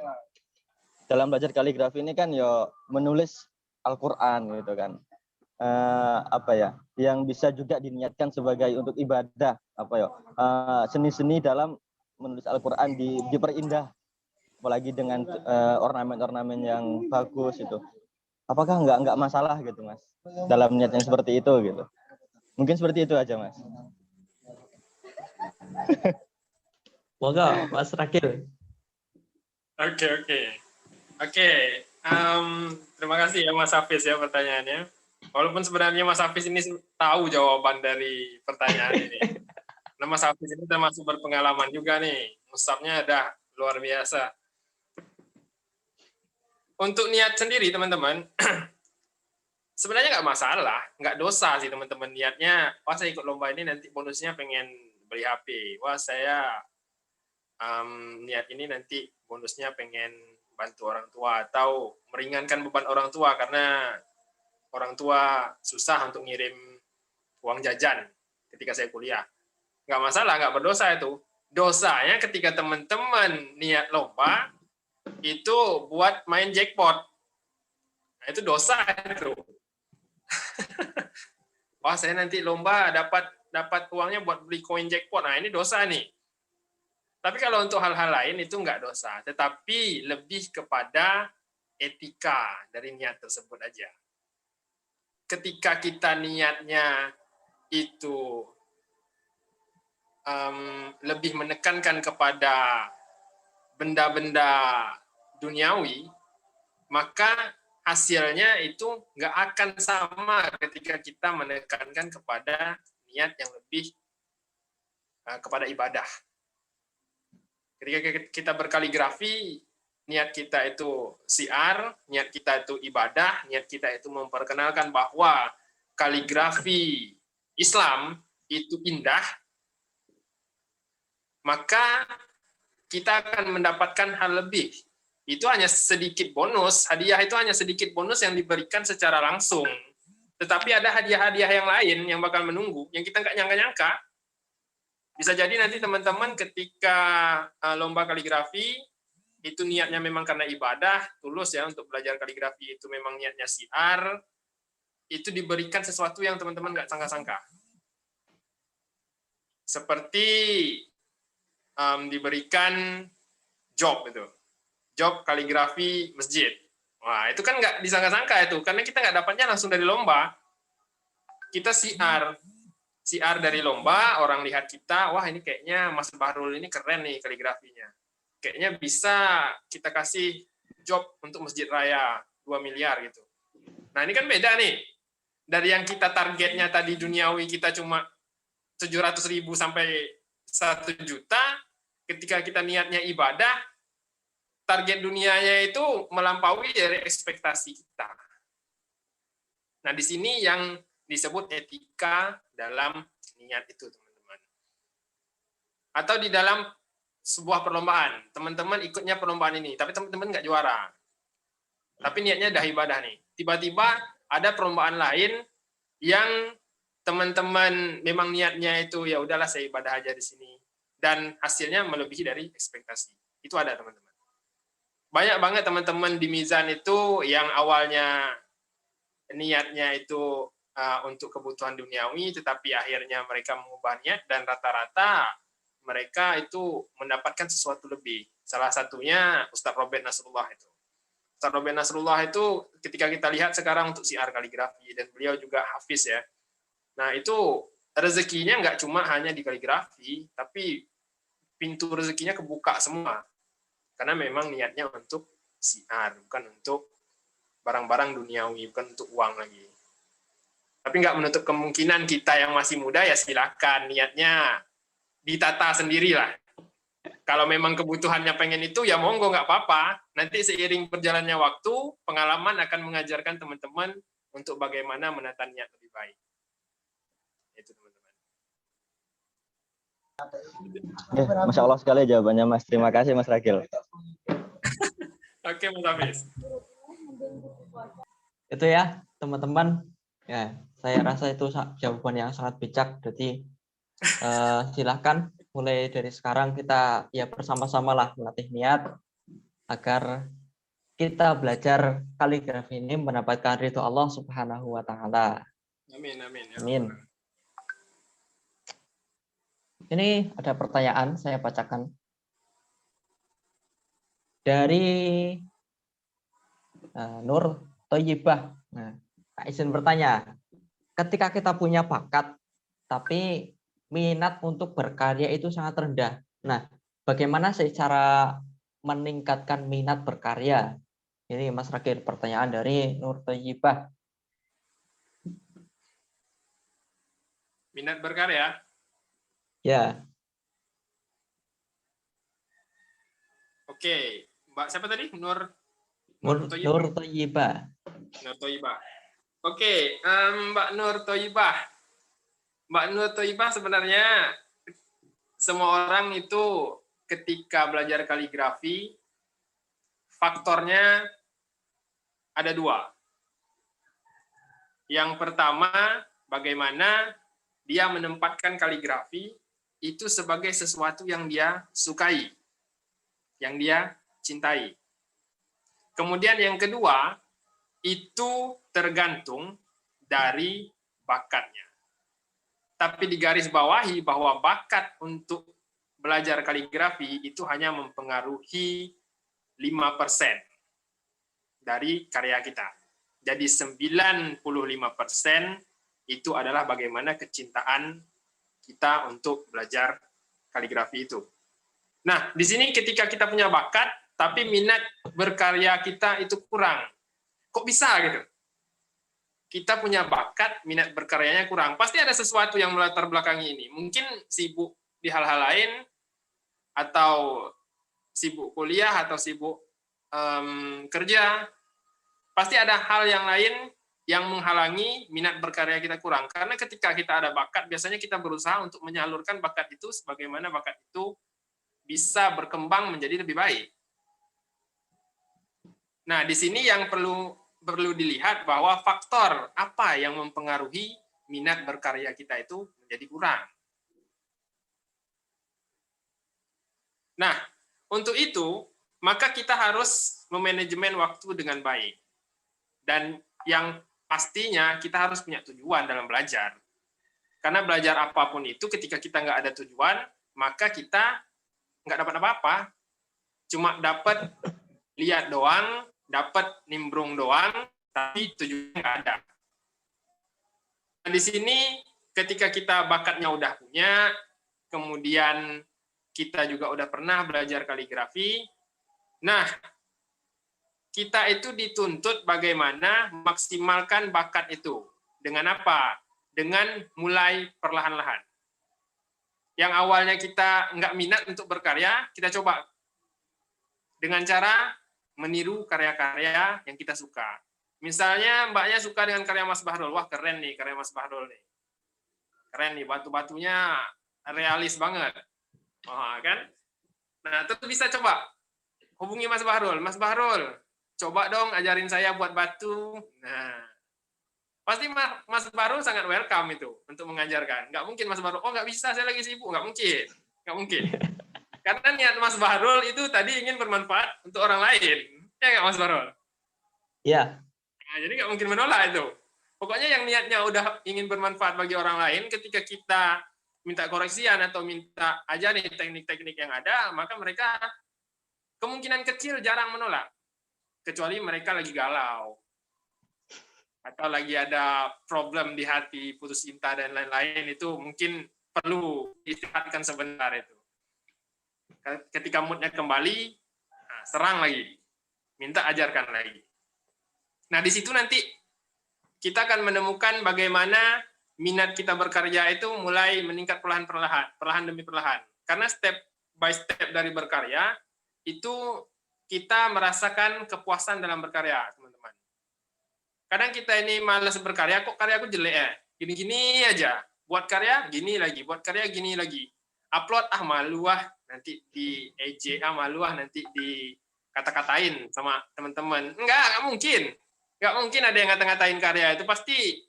C: dalam belajar kaligrafi ini kan ya menulis Al-Qur'an gitu kan. Yang bisa juga diniatkan sebagai untuk ibadah seni-seni dalam menulis Al-Qur'an diperindah apalagi dengan ornamen-ornamen yang bagus itu. Apakah enggak masalah gitu Mas dalam niat yang seperti itu gitu. Mungkin seperti itu aja Mas.
D: Moga Mas Ragil.
F: Oke. Terima kasih ya Mas Hafiz ya pertanyaannya. Walaupun sebenarnya Mas Hafiz ini tahu jawaban dari pertanyaan ini. Nah, Mas Hafiz ini termasuk berpengalaman juga nih. Musafnya udah luar biasa. Untuk niat sendiri teman-teman, sebenarnya nggak masalah, nggak dosa sih teman-teman. Niatnya, wah saya ikut lomba ini nanti bonusnya pengen beli HP. Wah saya niat ini nanti bonusnya pengen bantu orang tua atau meringankan beban orang tua karena orang tua susah untuk ngirim uang jajan ketika saya kuliah. Nggak masalah, nggak berdosa itu. Dosanya ketika teman-teman niat lomba, itu buat main jackpot. Nah, itu dosa itu. Wah, saya nanti lomba dapat uangnya buat beli koin jackpot. Nah, ini dosa nih. Tapi kalau untuk hal-hal lain itu nggak dosa, tetapi lebih kepada etika dari niat tersebut aja. Ketika kita niatnya itu lebih menekankan kepada benda-benda duniawi, maka hasilnya itu nggak akan sama ketika kita menekankan kepada niat yang lebih kepada ibadah. Ketika kita berkaligrafi, niat kita itu syiar, niat kita itu ibadah, niat kita itu memperkenalkan bahwa kaligrafi Islam itu indah, maka kita akan mendapatkan hal lebih. Itu hanya sedikit bonus, hadiah itu hanya sedikit bonus yang diberikan secara langsung. Tetapi ada hadiah-hadiah yang lain yang bakal menunggu, yang kita nggak nyangka-nyangka. Bisa jadi nanti teman-teman ketika lomba kaligrafi, itu niatnya memang karena ibadah, tulus ya untuk belajar kaligrafi itu memang niatnya syiar, itu diberikan sesuatu yang teman-teman nggak sangka-sangka. Seperti diberikan job itu. Job kaligrafi masjid. Wah, itu kan nggak disangka-sangka itu, karena kita nggak dapatnya langsung dari lomba. Kita siar dari lomba, orang lihat kita, wah ini kayaknya Mas Bahrul ini keren nih kaligrafinya. Kayaknya bisa kita kasih job untuk Masjid Raya 2 miliar gitu. Nah ini kan beda nih. Dari yang kita targetnya tadi duniawi kita cuma 700.000 sampai 1 juta, ketika kita niatnya ibadah, target dunianya itu melampaui dari ekspektasi kita. Nah, di sini yang disebut etika dalam niat itu, teman-teman. Atau di dalam sebuah perlombaan, teman-teman ikutnya perlombaan ini, tapi teman-teman nggak juara. Tapi niatnya dah ibadah nih. Tiba-tiba ada perlombaan lain yang teman-teman memang niatnya itu ya udahlah saya ibadah aja di sini, dan hasilnya melebihi dari ekspektasi. Itu ada, teman-teman. Banyak banget teman-teman di Mizan itu yang awalnya niatnya itu untuk kebutuhan duniawi, tetapi akhirnya mereka mengubah niat dan rata-rata mereka itu mendapatkan sesuatu lebih. Salah satunya Ustadz Robert Nasrullah itu. Ustadz Robert Nasrullah itu ketika kita lihat sekarang untuk syiar kaligrafi, dan beliau juga hafiz ya. Nah itu rezekinya nggak cuma hanya di kaligrafi, tapi pintu rezekinya kebuka semua. Karena memang niatnya untuk syiar, bukan untuk barang-barang duniawi, bukan untuk uang lagi. Tapi nggak menutup kemungkinan kita yang masih muda ya silakan, niatnya ditata sendirilah. Kalau memang kebutuhannya pengen itu, ya monggo nggak apa-apa. Nanti seiring berjalannya waktu, pengalaman akan mengajarkan teman-teman untuk bagaimana menata niat lebih baik. Itu teman-teman.
C: Masya Allah sekali jawabannya Mas. Terima kasih Mas Ragil.
F: Oke, Mas Hafiz.
D: Itu ya, teman-teman. Ya, saya rasa itu jawaban yang sangat bijak. Jadi silahkan mulai dari sekarang kita ya bersama-sama lah melatih niat agar kita belajar kaligrafi ini mendapatkan ridho Allah Subhanahu wa taala.
F: Amin, amin. Ya.
D: Amin. Ini ada pertanyaan, saya bacakan. Dari Nur Toyibah. Nah, izin bertanya. Ketika kita punya bakat, tapi minat untuk berkarya itu sangat rendah. Nah, bagaimana sih cara meningkatkan minat berkarya? Ini Mas Ragil, pertanyaan dari Nur Toyibah.
F: Minat berkarya?
D: Ya.
F: Oke, Mbak siapa tadi? Nur
D: Toyibah.
F: Nur Toyibah. Oke, Mbak Nur Toyibah. Mbak Nur Toyibah sebenarnya semua orang itu ketika belajar kaligrafi, faktornya ada 2. Yang pertama, bagaimana dia menempatkan kaligrafi itu sebagai sesuatu yang dia sukai, yang dia cintai. Kemudian yang kedua, itu tergantung dari bakatnya. Tapi digarisbawahi bahwa bakat untuk belajar kaligrafi itu hanya mempengaruhi 5% dari karya kita. Jadi 95% itu adalah bagaimana kecintaan kita untuk belajar kaligrafi itu. Nah, di sini ketika kita punya bakat, tapi minat berkarya kita itu kurang. Kok bisa gitu? Kita punya bakat, minat berkaryanya kurang. Pasti ada sesuatu yang melatar belakangi ini. Mungkin sibuk di hal-hal lain, atau sibuk kuliah, atau sibuk kerja. Pasti ada hal yang lain yang menghalangi minat berkarya kita kurang. Karena ketika kita ada bakat, biasanya kita berusaha untuk menyalurkan bakat itu sebagaimana bakat itu bisa berkembang menjadi lebih baik. Nah, di sini yang perlu dilihat bahwa faktor apa yang mempengaruhi minat berkarya kita itu menjadi kurang. Nah, untuk itu, maka kita harus memanajemen waktu dengan baik. Dan yang pastinya kita harus punya tujuan dalam belajar. Karena belajar apapun itu, ketika kita nggak ada tujuan, maka kita nggak dapat apa-apa. Cuma dapat lihat doang, dapat nimbrung doang, tapi tujuannya nggak ada. Nah, di sini ketika kita bakatnya udah punya, kemudian kita juga udah pernah belajar kaligrafi, nah kita itu dituntut bagaimana memaksimalkan bakat itu. Dengan apa? Dengan mulai perlahan-lahan. Yang awalnya kita nggak minat untuk berkarya, kita coba dengan cara meniru karya-karya yang kita suka. Misalnya mbaknya suka dengan karya Mas Bahrul, wah keren nih karya Mas Bahrul nih. Keren nih, batu-batunya realis banget. Oh, kan? Nah, terus bisa coba hubungi Mas Bahrul. Mas Bahrul, coba dong ajarin saya buat batu. Nah, pasti Mas Bahrul sangat welcome itu untuk mengajarkan. Nggak mungkin Mas Bahrul, oh nggak bisa, saya lagi sibuk. Nggak mungkin. Nggak mungkin. Karena niat Mas Bahrul itu tadi ingin bermanfaat untuk orang lain. Ya nggak Mas Bahrul?
D: Ya.
F: Nah, jadi nggak mungkin menolak itu. Pokoknya yang niatnya udah ingin bermanfaat bagi orang lain, ketika kita minta koreksian atau minta ajarin teknik-teknik yang ada, maka mereka kemungkinan kecil jarang menolak. Kecuali mereka lagi galau. Atau lagi ada problem di hati, putus cinta, dan lain-lain, itu mungkin perlu istirahatkan sebentar itu. Ketika moodnya kembali, nah, serang lagi. Minta ajarkan lagi. Nah, di situ nanti kita akan menemukan bagaimana minat kita berkarya itu mulai meningkat perlahan demi perlahan. Karena step by step dari berkarya, itu kita merasakan kepuasan dalam berkarya, teman-teman. Kadang kita ini malas berkarya, kok karyaku jelek ya? Gini-gini aja. Buat karya, gini lagi. Buat karya, gini lagi. Upload, malu nanti di EJ, malu nanti di kata-katain sama teman-teman. Nggak mungkin. Nggak mungkin ada yang ngata-ngatain karya. Itu pasti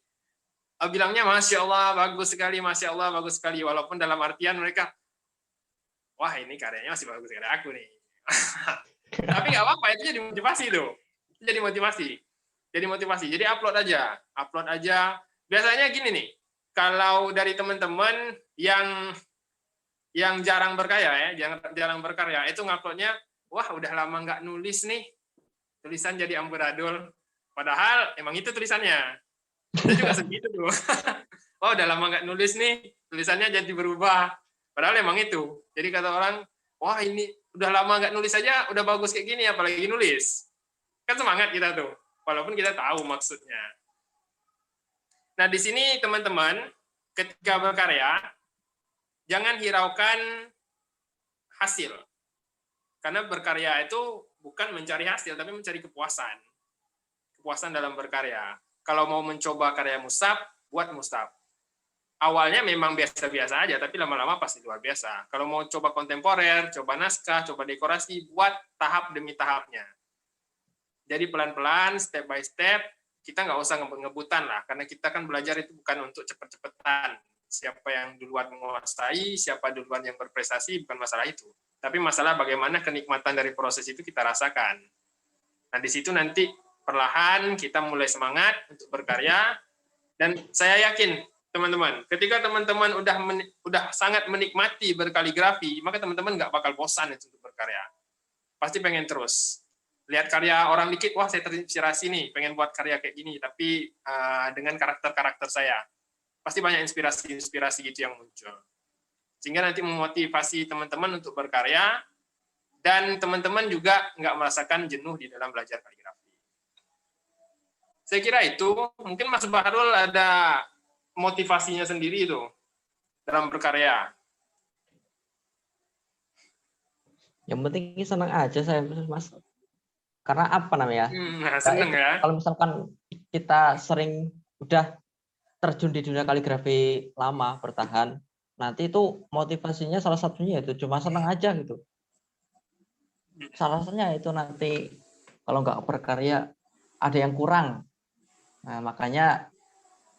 F: bilangnya, Masya Allah, bagus sekali, Masya Allah, bagus sekali. Walaupun dalam artian mereka, wah ini karyanya masih bagus sekali aku nih. Tapi nggak apa-apa, itu jadi motivasi tuh. Jadi motivasi. Jadi upload aja. Biasanya gini nih, kalau dari teman-teman yang jarang berkarya jarang berkarya, itu nguploadnya, wah udah lama nggak nulis nih, tulisan jadi amburadul. Padahal emang itu tulisannya. Kita juga segitu tuh. Wah udah lama nggak nulis nih, tulisannya jadi berubah. Padahal emang itu. Jadi kata orang, wah ini udah lama nggak nulis aja, udah bagus kayak gini, apalagi nulis. Kan semangat kita tuh, walaupun kita tahu maksudnya. Nah di sini teman-teman, ketika berkarya, jangan hiraukan hasil. Karena berkarya itu bukan mencari hasil, tapi mencari kepuasan. Kepuasan dalam berkarya. Kalau mau mencoba karya musab, buat musab. Awalnya memang biasa-biasa aja, tapi lama-lama pasti luar biasa. Kalau mau coba kontemporer, coba naskah, coba dekorasi, buat tahap demi tahapnya. Jadi pelan-pelan, step by step, kita nggak usah ngebut-ngebutan lah, karena kita kan belajar itu bukan untuk cepet-cepetan. Siapa yang duluan menguasai, siapa duluan yang berprestasi, bukan masalah itu. Tapi masalah bagaimana kenikmatan dari proses itu kita rasakan. Nah, di situ nanti perlahan kita mulai semangat untuk berkarya, dan saya yakin teman-teman, ketika teman-teman udah sangat menikmati berkaligrafi, maka teman-teman nggak bakal bosan itu untuk berkarya. Pasti pengen terus. Lihat karya orang dikit, wah saya terinspirasi nih, pengen buat karya kayak gini, tapi dengan karakter-karakter saya. Pasti banyak inspirasi-inspirasi gitu yang muncul. Sehingga nanti memotivasi teman-teman untuk berkarya, dan teman-teman juga nggak merasakan jenuh di dalam belajar kaligrafi. Saya kira itu, mungkin Mas Bahrul ada motivasinya sendiri itu dalam berkarya.
D: Yang penting senang aja saya, Mas. Karena apa namanya?
F: Senang ya.
D: Kalau misalkan kita sering udah terjun di dunia kaligrafi lama bertahan, nanti itu motivasinya salah satunya itu cuma senang aja gitu. Salah satunya itu nanti kalau nggak berkarya ada yang kurang. Nah, makanya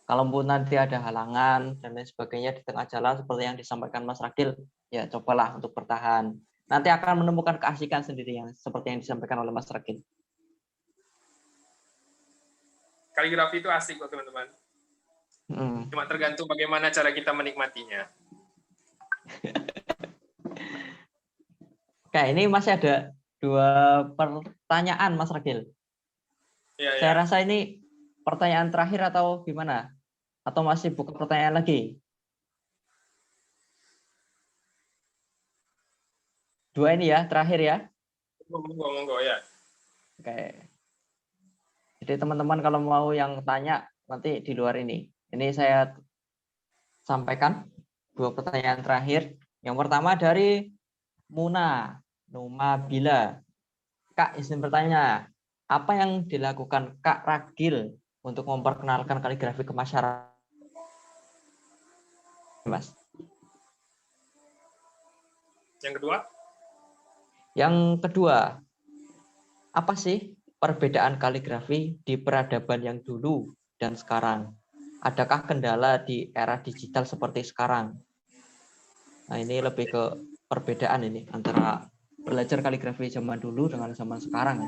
D: kalaupun nanti ada halangan dan lain sebagainya di tengah jalan seperti yang disampaikan Mas Ragil, ya cobalah untuk bertahan. Nanti akan menemukan keasikan sendiri yang seperti yang disampaikan oleh Mas Ragil.
F: Kaligrafi itu asik kok teman-teman. Cuma tergantung bagaimana cara kita menikmatinya.
D: Oke, ini masih ada 2 pertanyaan Mas Ragil.
F: Ya,
D: Saya rasa ini pertanyaan terakhir atau gimana? Atau masih buka pertanyaan lagi? 2 ini ya, terakhir ya.
F: Monggo ya.
D: Oke. Jadi teman-teman kalau mau yang tanya nanti di luar ini. Ini saya sampaikan 2 pertanyaan terakhir. Yang pertama dari Muna Numabila. Kak, izin bertanya, apa yang dilakukan Kak Ragil untuk memperkenalkan kaligrafi ke masyarakat? Mas. Yang kedua, apa sih perbedaan kaligrafi di peradaban yang dulu dan sekarang? Adakah kendala di era digital seperti sekarang? Nah, ini lebih ke perbedaan ini antara belajar kaligrafi zaman dulu dengan zaman sekarang.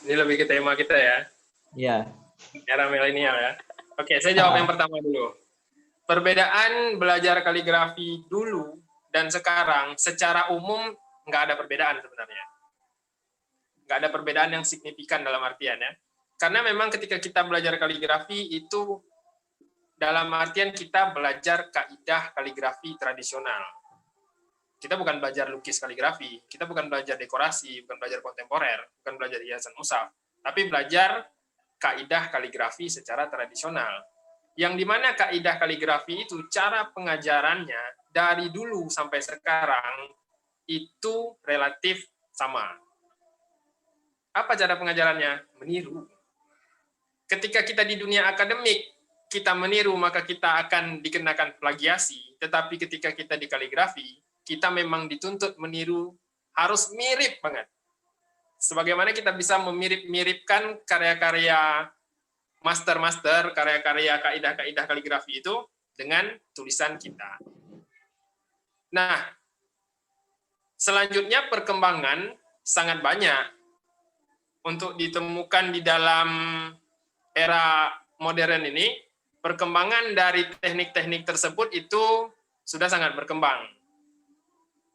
F: Ini lebih ke tema kita ya.
D: Iya.
F: Era milenial ya. Oke, saya jawab yang pertama dulu. Perbedaan belajar kaligrafi dulu dan sekarang secara umum nggak ada perbedaan sebenarnya. Nggak ada perbedaan yang signifikan dalam artian ya. Karena memang ketika kita belajar kaligrafi itu dalam artian kita belajar kaidah kaligrafi tradisional. Kita bukan belajar lukis kaligrafi, kita bukan belajar dekorasi, bukan belajar kontemporer, bukan belajar hiasan mushaf, tapi belajar kaidah kaligrafi secara tradisional. Yang dimana kaidah kaligrafi itu cara pengajarannya dari dulu sampai sekarang itu relatif sama. Apa cara pengajarannya? Meniru. Ketika kita di dunia akademik, kita meniru, maka kita akan dikenakan plagiasi. Tetapi ketika kita di kaligrafi, kita memang dituntut meniru, harus mirip banget. Sebagaimana kita bisa memirip-miripkan karya-karya master-master, karya-karya kaidah-kaidah kaligrafi itu dengan tulisan kita. Nah, selanjutnya perkembangan sangat banyak untuk ditemukan di dalam era modern ini. Perkembangan dari teknik-teknik tersebut itu sudah sangat berkembang.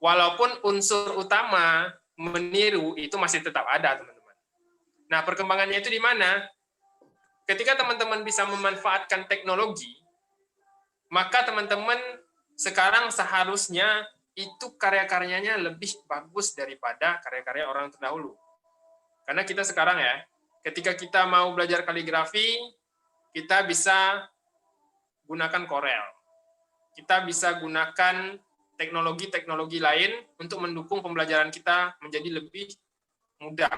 F: Walaupun unsur utama meniru itu masih tetap ada, teman-teman. Nah, perkembangannya itu di mana? Ketika teman-teman bisa memanfaatkan teknologi, maka teman-teman sekarang seharusnya itu karya-karyanya lebih bagus daripada karya-karya orang terdahulu. Karena kita sekarang ya, ketika kita mau belajar kaligrafi, kita bisa gunakan Corel. Kita bisa gunakan teknologi-teknologi lain untuk mendukung pembelajaran kita menjadi lebih mudah.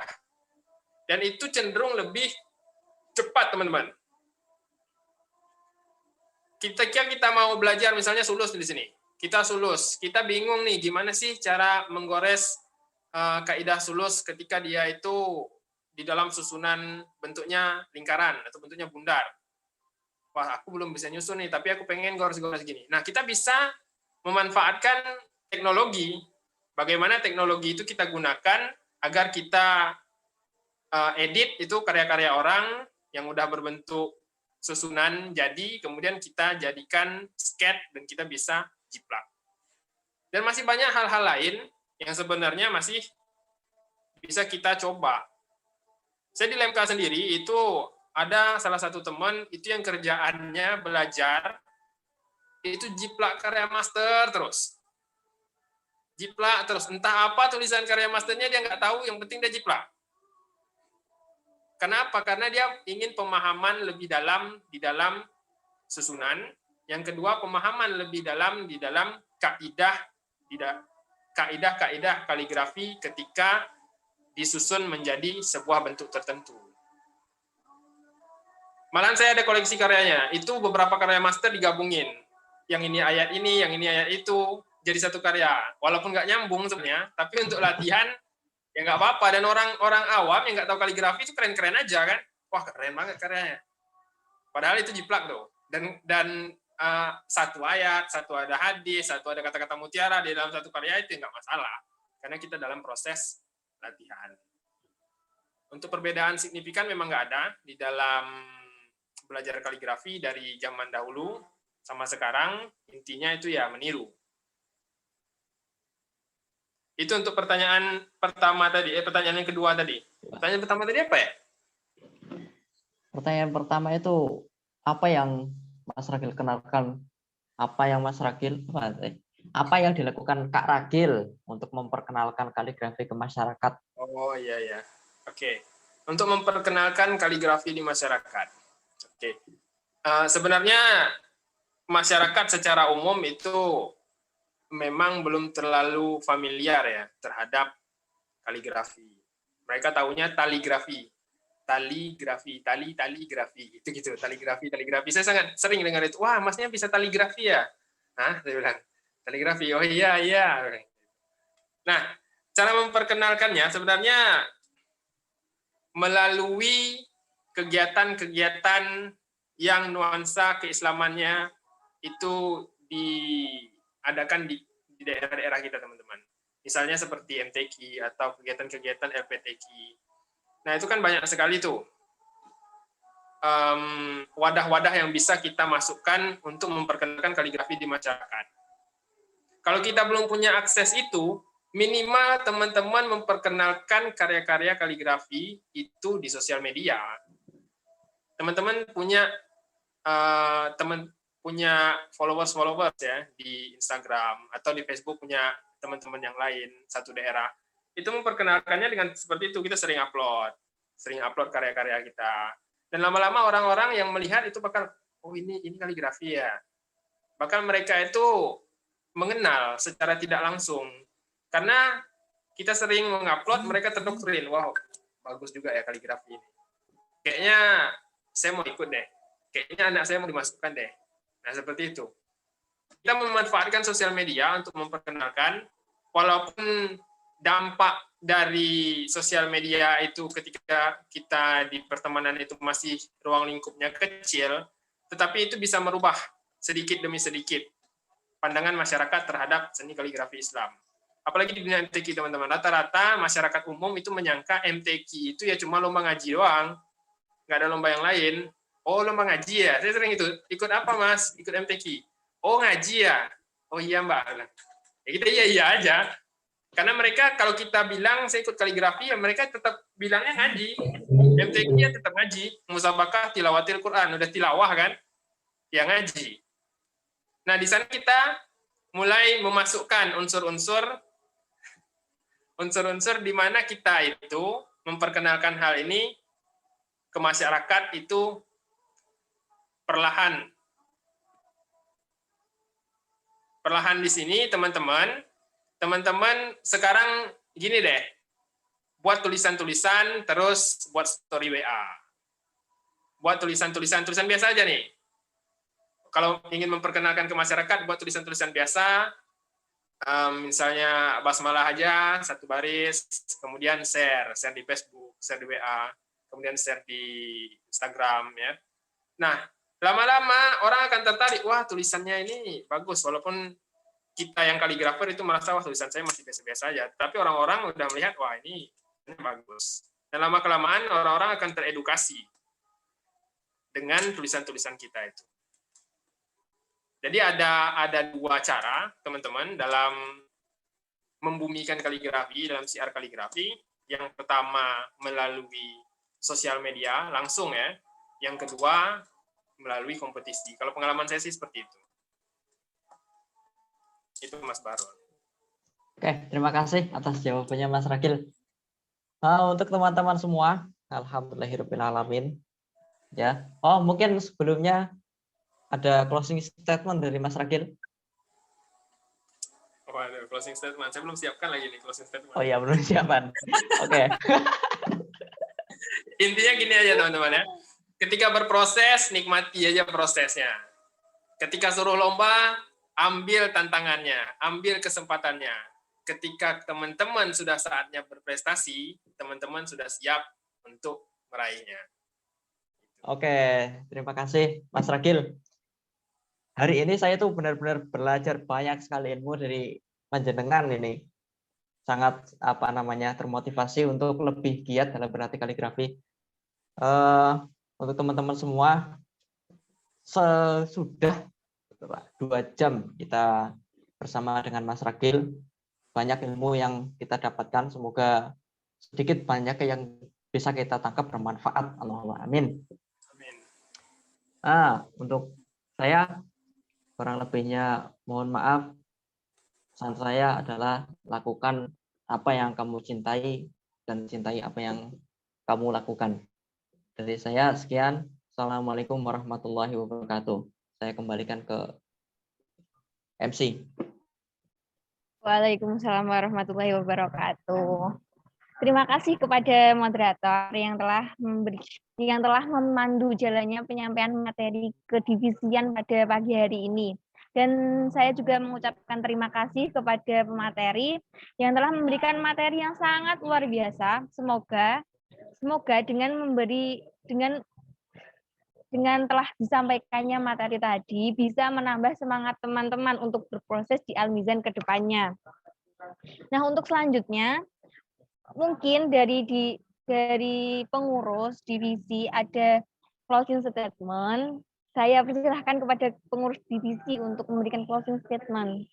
F: Dan itu cenderung lebih cepat, teman-teman. Kita mau belajar misalnya sulus di sini. Kita sulus, kita bingung nih gimana sih cara menggores kaidah sulus ketika dia itu di dalam susunan bentuknya lingkaran atau bentuknya bundar. Wah, aku belum bisa nyusun nih, tapi aku pengen gores-gores gini. Nah, kita bisa memanfaatkan teknologi. Bagaimana teknologi itu kita gunakan agar kita edit itu karya-karya orang yang udah berbentuk susunan jadi, kemudian kita jadikan sketch dan kita bisa jiplak. Dan masih banyak hal-hal lain yang sebenarnya masih bisa kita coba. Saya di LMK sendiri itu ada salah satu teman itu yang kerjaannya belajar itu jiplak karya master terus. Jiplak terus, entah apa tulisan karya masternya dia nggak tahu, yang penting dia jiplak. Kenapa? Karena dia ingin pemahaman lebih dalam di dalam susunan. Yang kedua, pemahaman lebih dalam di dalam kaidah kaligrafi ketika disusun menjadi sebuah bentuk tertentu. Malahan saya ada koleksi karyanya, itu beberapa karya master digabungin. Yang ini ayat ini, yang ini ayat itu, jadi satu karya. Walaupun nggak nyambung sebenarnya, tapi untuk latihan, ya nggak apa-apa. Dan orang awam yang nggak tahu kaligrafi itu keren-keren aja kan. Wah, keren banget karyanya. Padahal itu jiplak tuh. Dan satu ayat, satu ada hadis, satu ada kata-kata mutiara di dalam satu karya itu nggak masalah. Karena kita dalam proses latihan. Untuk perbedaan signifikan memang nggak ada di dalam belajar kaligrafi dari zaman dahulu sama sekarang. Intinya itu ya meniru. Itu untuk pertanyaan pertama tadi. Pertanyaan yang kedua tadi. Pertanyaan pertama tadi apa ya?
D: Pertanyaan pertama itu apa yang Mas Ragil kenalkan? Apa yang dilakukan Kak Ragil untuk memperkenalkan kaligrafi ke masyarakat?
F: Oh iya ya. Oke. Untuk memperkenalkan kaligrafi di masyarakat. Oke. Sebenarnya masyarakat secara umum itu memang belum terlalu familiar ya terhadap kaligrafi. Mereka tahunya taligrafi. Taligrafi itu gitu, taligrafi. Saya sangat sering dengar itu. Wah, masnya bisa taligrafi ya? Hah? Saya bilang, taligrafi. Oh iya. Nah, cara memperkenalkannya sebenarnya melalui kegiatan-kegiatan yang nuansa keislamannya itu diadakan di daerah-daerah kita, teman-teman. Misalnya seperti MTQ atau kegiatan-kegiatan LPTQ. Nah, itu kan banyak sekali tuh wadah-wadah yang bisa kita masukkan untuk memperkenalkan kaligrafi di masyarakat. Kalau kita belum punya akses itu, minimal teman-teman memperkenalkan karya-karya kaligrafi itu di sosial media. Teman-teman punya followers ya di Instagram atau di Facebook, punya teman-teman yang lain satu daerah. Itu memperkenalkannya dengan seperti itu. Kita sering upload karya-karya kita. Dan lama-lama orang-orang yang melihat itu bakal, oh ini kaligrafi ya. Bahkan mereka itu mengenal secara tidak langsung. Karena kita sering mengupload, mereka terdoktrin, wow, bagus juga ya kaligrafi ini. Kayaknya saya mau ikut deh. Kayaknya anak saya mau dimasukkan deh. Nah, seperti itu. Kita memanfaatkan sosial media untuk memperkenalkan, walaupun dampak dari sosial media itu ketika kita di pertemanan itu masih ruang lingkupnya kecil, tetapi itu bisa merubah sedikit demi sedikit pandangan masyarakat terhadap seni kaligrafi Islam. Apalagi di dunia MTQ, teman-teman. Rata-rata masyarakat umum itu menyangka MTQ itu ya cuma lomba ngaji doang. Nggak ada lomba yang lain. Oh, lomba ngaji ya? Saya sering itu. Ikut apa, Mas? Ikut MTQ. Oh, ngaji ya? Oh iya, Mbak. Ya, kita iya aja. Karena mereka kalau kita bilang saya ikut kaligrafi, ya mereka tetap bilangnya ngaji. MTQ-nya tetap ngaji. Musabakah tilawatil Quran. Udah tilawah kan? Ya ngaji. Nah, di sana kita mulai memasukkan unsur-unsur di mana kita itu memperkenalkan hal ini ke masyarakat itu perlahan. Perlahan di sini, teman-teman sekarang gini deh, buat tulisan-tulisan, terus buat story WA. Buat tulisan biasa aja nih. Kalau ingin memperkenalkan ke masyarakat, buat tulisan-tulisan biasa, misalnya basmalah aja, satu baris, kemudian share di Facebook. share di WA, kemudian share di Instagram ya. Nah, lama-lama orang akan tertarik, wah tulisannya ini bagus, walaupun kita yang kaligrafer itu merasa wah tulisan saya masih biasa-biasa aja, tapi orang-orang udah melihat wah ini bagus. Dan lama-kelamaan orang-orang akan teredukasi dengan tulisan-tulisan kita itu. Jadi ada dua cara teman-teman dalam membumikan kaligrafi, dalam siar kaligrafi. Yang pertama melalui sosial media langsung ya. Yang kedua melalui kompetisi. Kalau pengalaman saya sih seperti itu. Itu Mas Baron.
D: Oke, terima kasih atas jawabannya Mas Ragil. Nah, untuk teman-teman semua, alhamdulillahirrahmanirrahim. Ya. Oh, mungkin sebelumnya ada closing statement dari Mas Ragil.
F: Oh, ada closing statement. Saya belum siapkan lagi nih closing statement.
D: Oh iya, belum siapan. Oke.
F: Intinya gini aja teman-teman ya. Ketika berproses, nikmati aja prosesnya. Ketika suruh lomba, ambil tantangannya, ambil kesempatannya. Ketika teman-teman sudah saatnya berprestasi, teman-teman sudah siap untuk meraihnya.
D: Oke, terima kasih Mas Ragil. Hari ini saya tuh benar-benar belajar banyak sekali ilmu dari panjenengan ini. Sangat termotivasi untuk lebih giat dalam berlatih kaligrafi. Untuk teman-teman semua, sesudah 2 jam kita bersama dengan Mas Ragil, banyak ilmu yang kita dapatkan. Semoga sedikit banyak yang bisa kita tangkap bermanfaat. Allahumma amin. Untuk saya kurang lebihnya mohon maaf. Pesan saya adalah lakukan apa yang kamu cintai dan cintai apa yang kamu lakukan. Dari saya sekian. Assalamualaikum warahmatullahi wabarakatuh. Saya kembalikan ke MC.
B: Waalaikumsalam warahmatullahi wabarakatuh. Terima kasih kepada moderator yang telah memandu jalannya penyampaian materi kedivisian pada pagi hari ini. Dan saya juga mengucapkan terima kasih kepada pemateri yang telah memberikan materi yang sangat luar biasa. Semoga dengan telah disampaikannya materi tadi bisa menambah semangat teman-teman untuk berproses di Al-Mizan ke depannya. Nah, untuk selanjutnya mungkin dari pengurus divisi ada closing statement. Saya persilahkan kepada pengurus divisi untuk memberikan closing statement.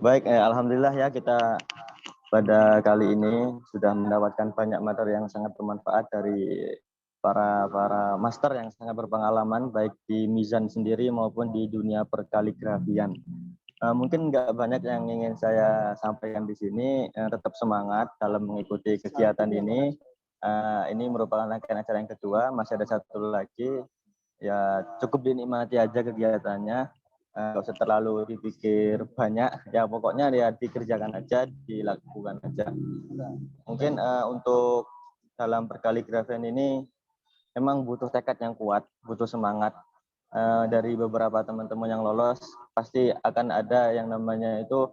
C: Baik, alhamdulillah ya kita pada kali ini sudah mendapatkan banyak materi yang sangat bermanfaat dari para master yang sangat berpengalaman baik di Mizan sendiri maupun di dunia perkaligrafian. Mungkin nggak banyak yang ingin saya sampaikan di sini. Tetap semangat dalam mengikuti kegiatan ini. Ini merupakan rangkaian acara yang kedua. Masih ada satu lagi. Ya cukup dinikmati aja kegiatannya. Nggak usah terlalu dipikir banyak. Ya pokoknya ya dikerjakan aja, dilakukan aja. Mungkin untuk dalam perkaligrafian ini memang butuh tekad yang kuat, butuh semangat. Dari beberapa teman-teman yang lolos pasti akan ada yang namanya itu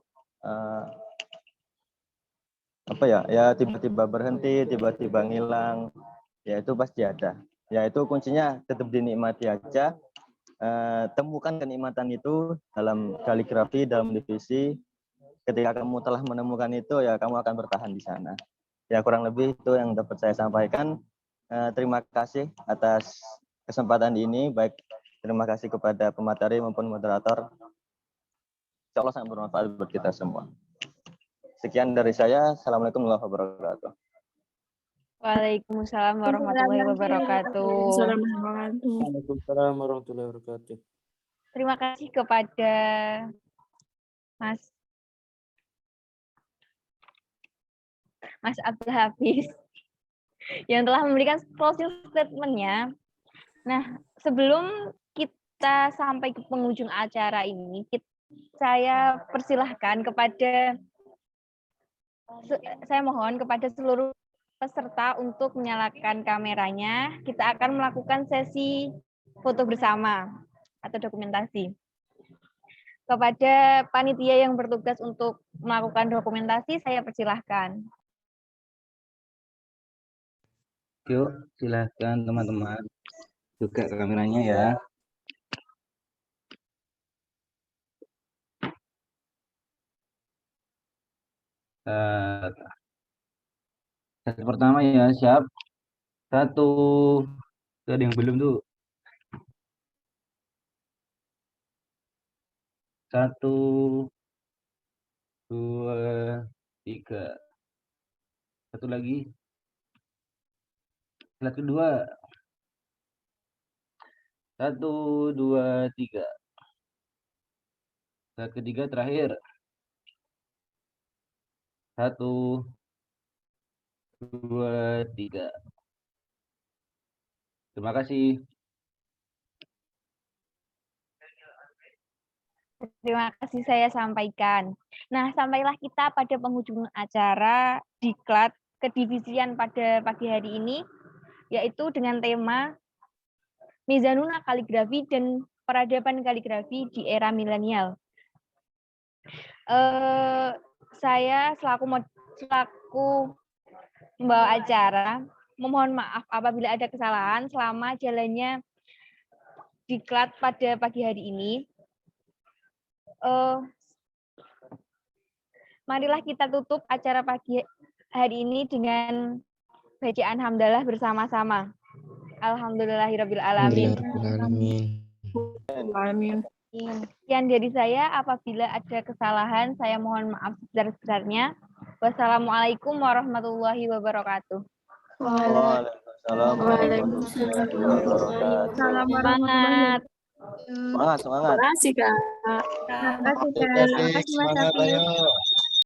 C: tiba-tiba berhenti, tiba-tiba ngilang, ya itu pasti ada. Ya itu kuncinya tetap dinikmati aja. Temukan kenikmatan itu dalam kaligrafi, dalam divisi. Ketika kamu telah menemukan itu, ya kamu akan bertahan di sana. Ya kurang lebih itu yang dapat saya sampaikan. Terima kasih atas kesempatan ini, baik terima kasih kepada pemateri maupun moderator. Insya Allah sangat bermanfaat buat kita semua. Sekian dari saya. Assalamualaikum warahmatullahi wabarakatuh.
B: Waalaikumsalam warahmatullahi wabarakatuh.
K: Waalaikumsalam warahmatullahi wabarakatuh.
B: Terima kasih kepada Mas Abdul Hafiz yang telah memberikan closing statement-nya. Nah, sebelum kita sampai ke penghujung acara ini, saya mohon kepada seluruh peserta untuk menyalakan kameranya. Kita akan melakukan sesi foto bersama atau dokumentasi. Kepada panitia yang bertugas untuk melakukan dokumentasi, saya persilahkan.
C: Yuk, silahkan teman-teman. Buka kameranya ya. Tes pertama ya, siap. 1. Ada yang belum tuh. 1, 2, 3. Satu lagi. Slide kedua. 1, 2, 3. Slide ketiga terakhir. 1, 2, 3. Terima kasih.
B: Terima kasih saya sampaikan. Nah, sampailah kita pada penghujung acara diklat kedivisian pada pagi hari ini, yaitu dengan tema Mizanuna Kaligrafi dan Peradaban Kaligrafi di Era Milenial. Saya selaku membawa acara, memohon maaf apabila ada kesalahan selama jalannya diklat pada pagi hari ini. Marilah kita tutup acara pagi hari ini dengan bacaan hamdalah bersama-sama. Alhamdulillahirabbil alamin. Sekian dari saya, apabila ada kesalahan saya mohon maaf sebesar-besarnya. Wassalamualaikum warahmatullahi wabarakatuh.
C: Waalaikumsalam warahmatullahi wabarakatuh.
B: Semangat.
C: Semangat.
G: Terima kasih, Kak.
B: Terima kasih, Kak.
C: Semangat, ayo.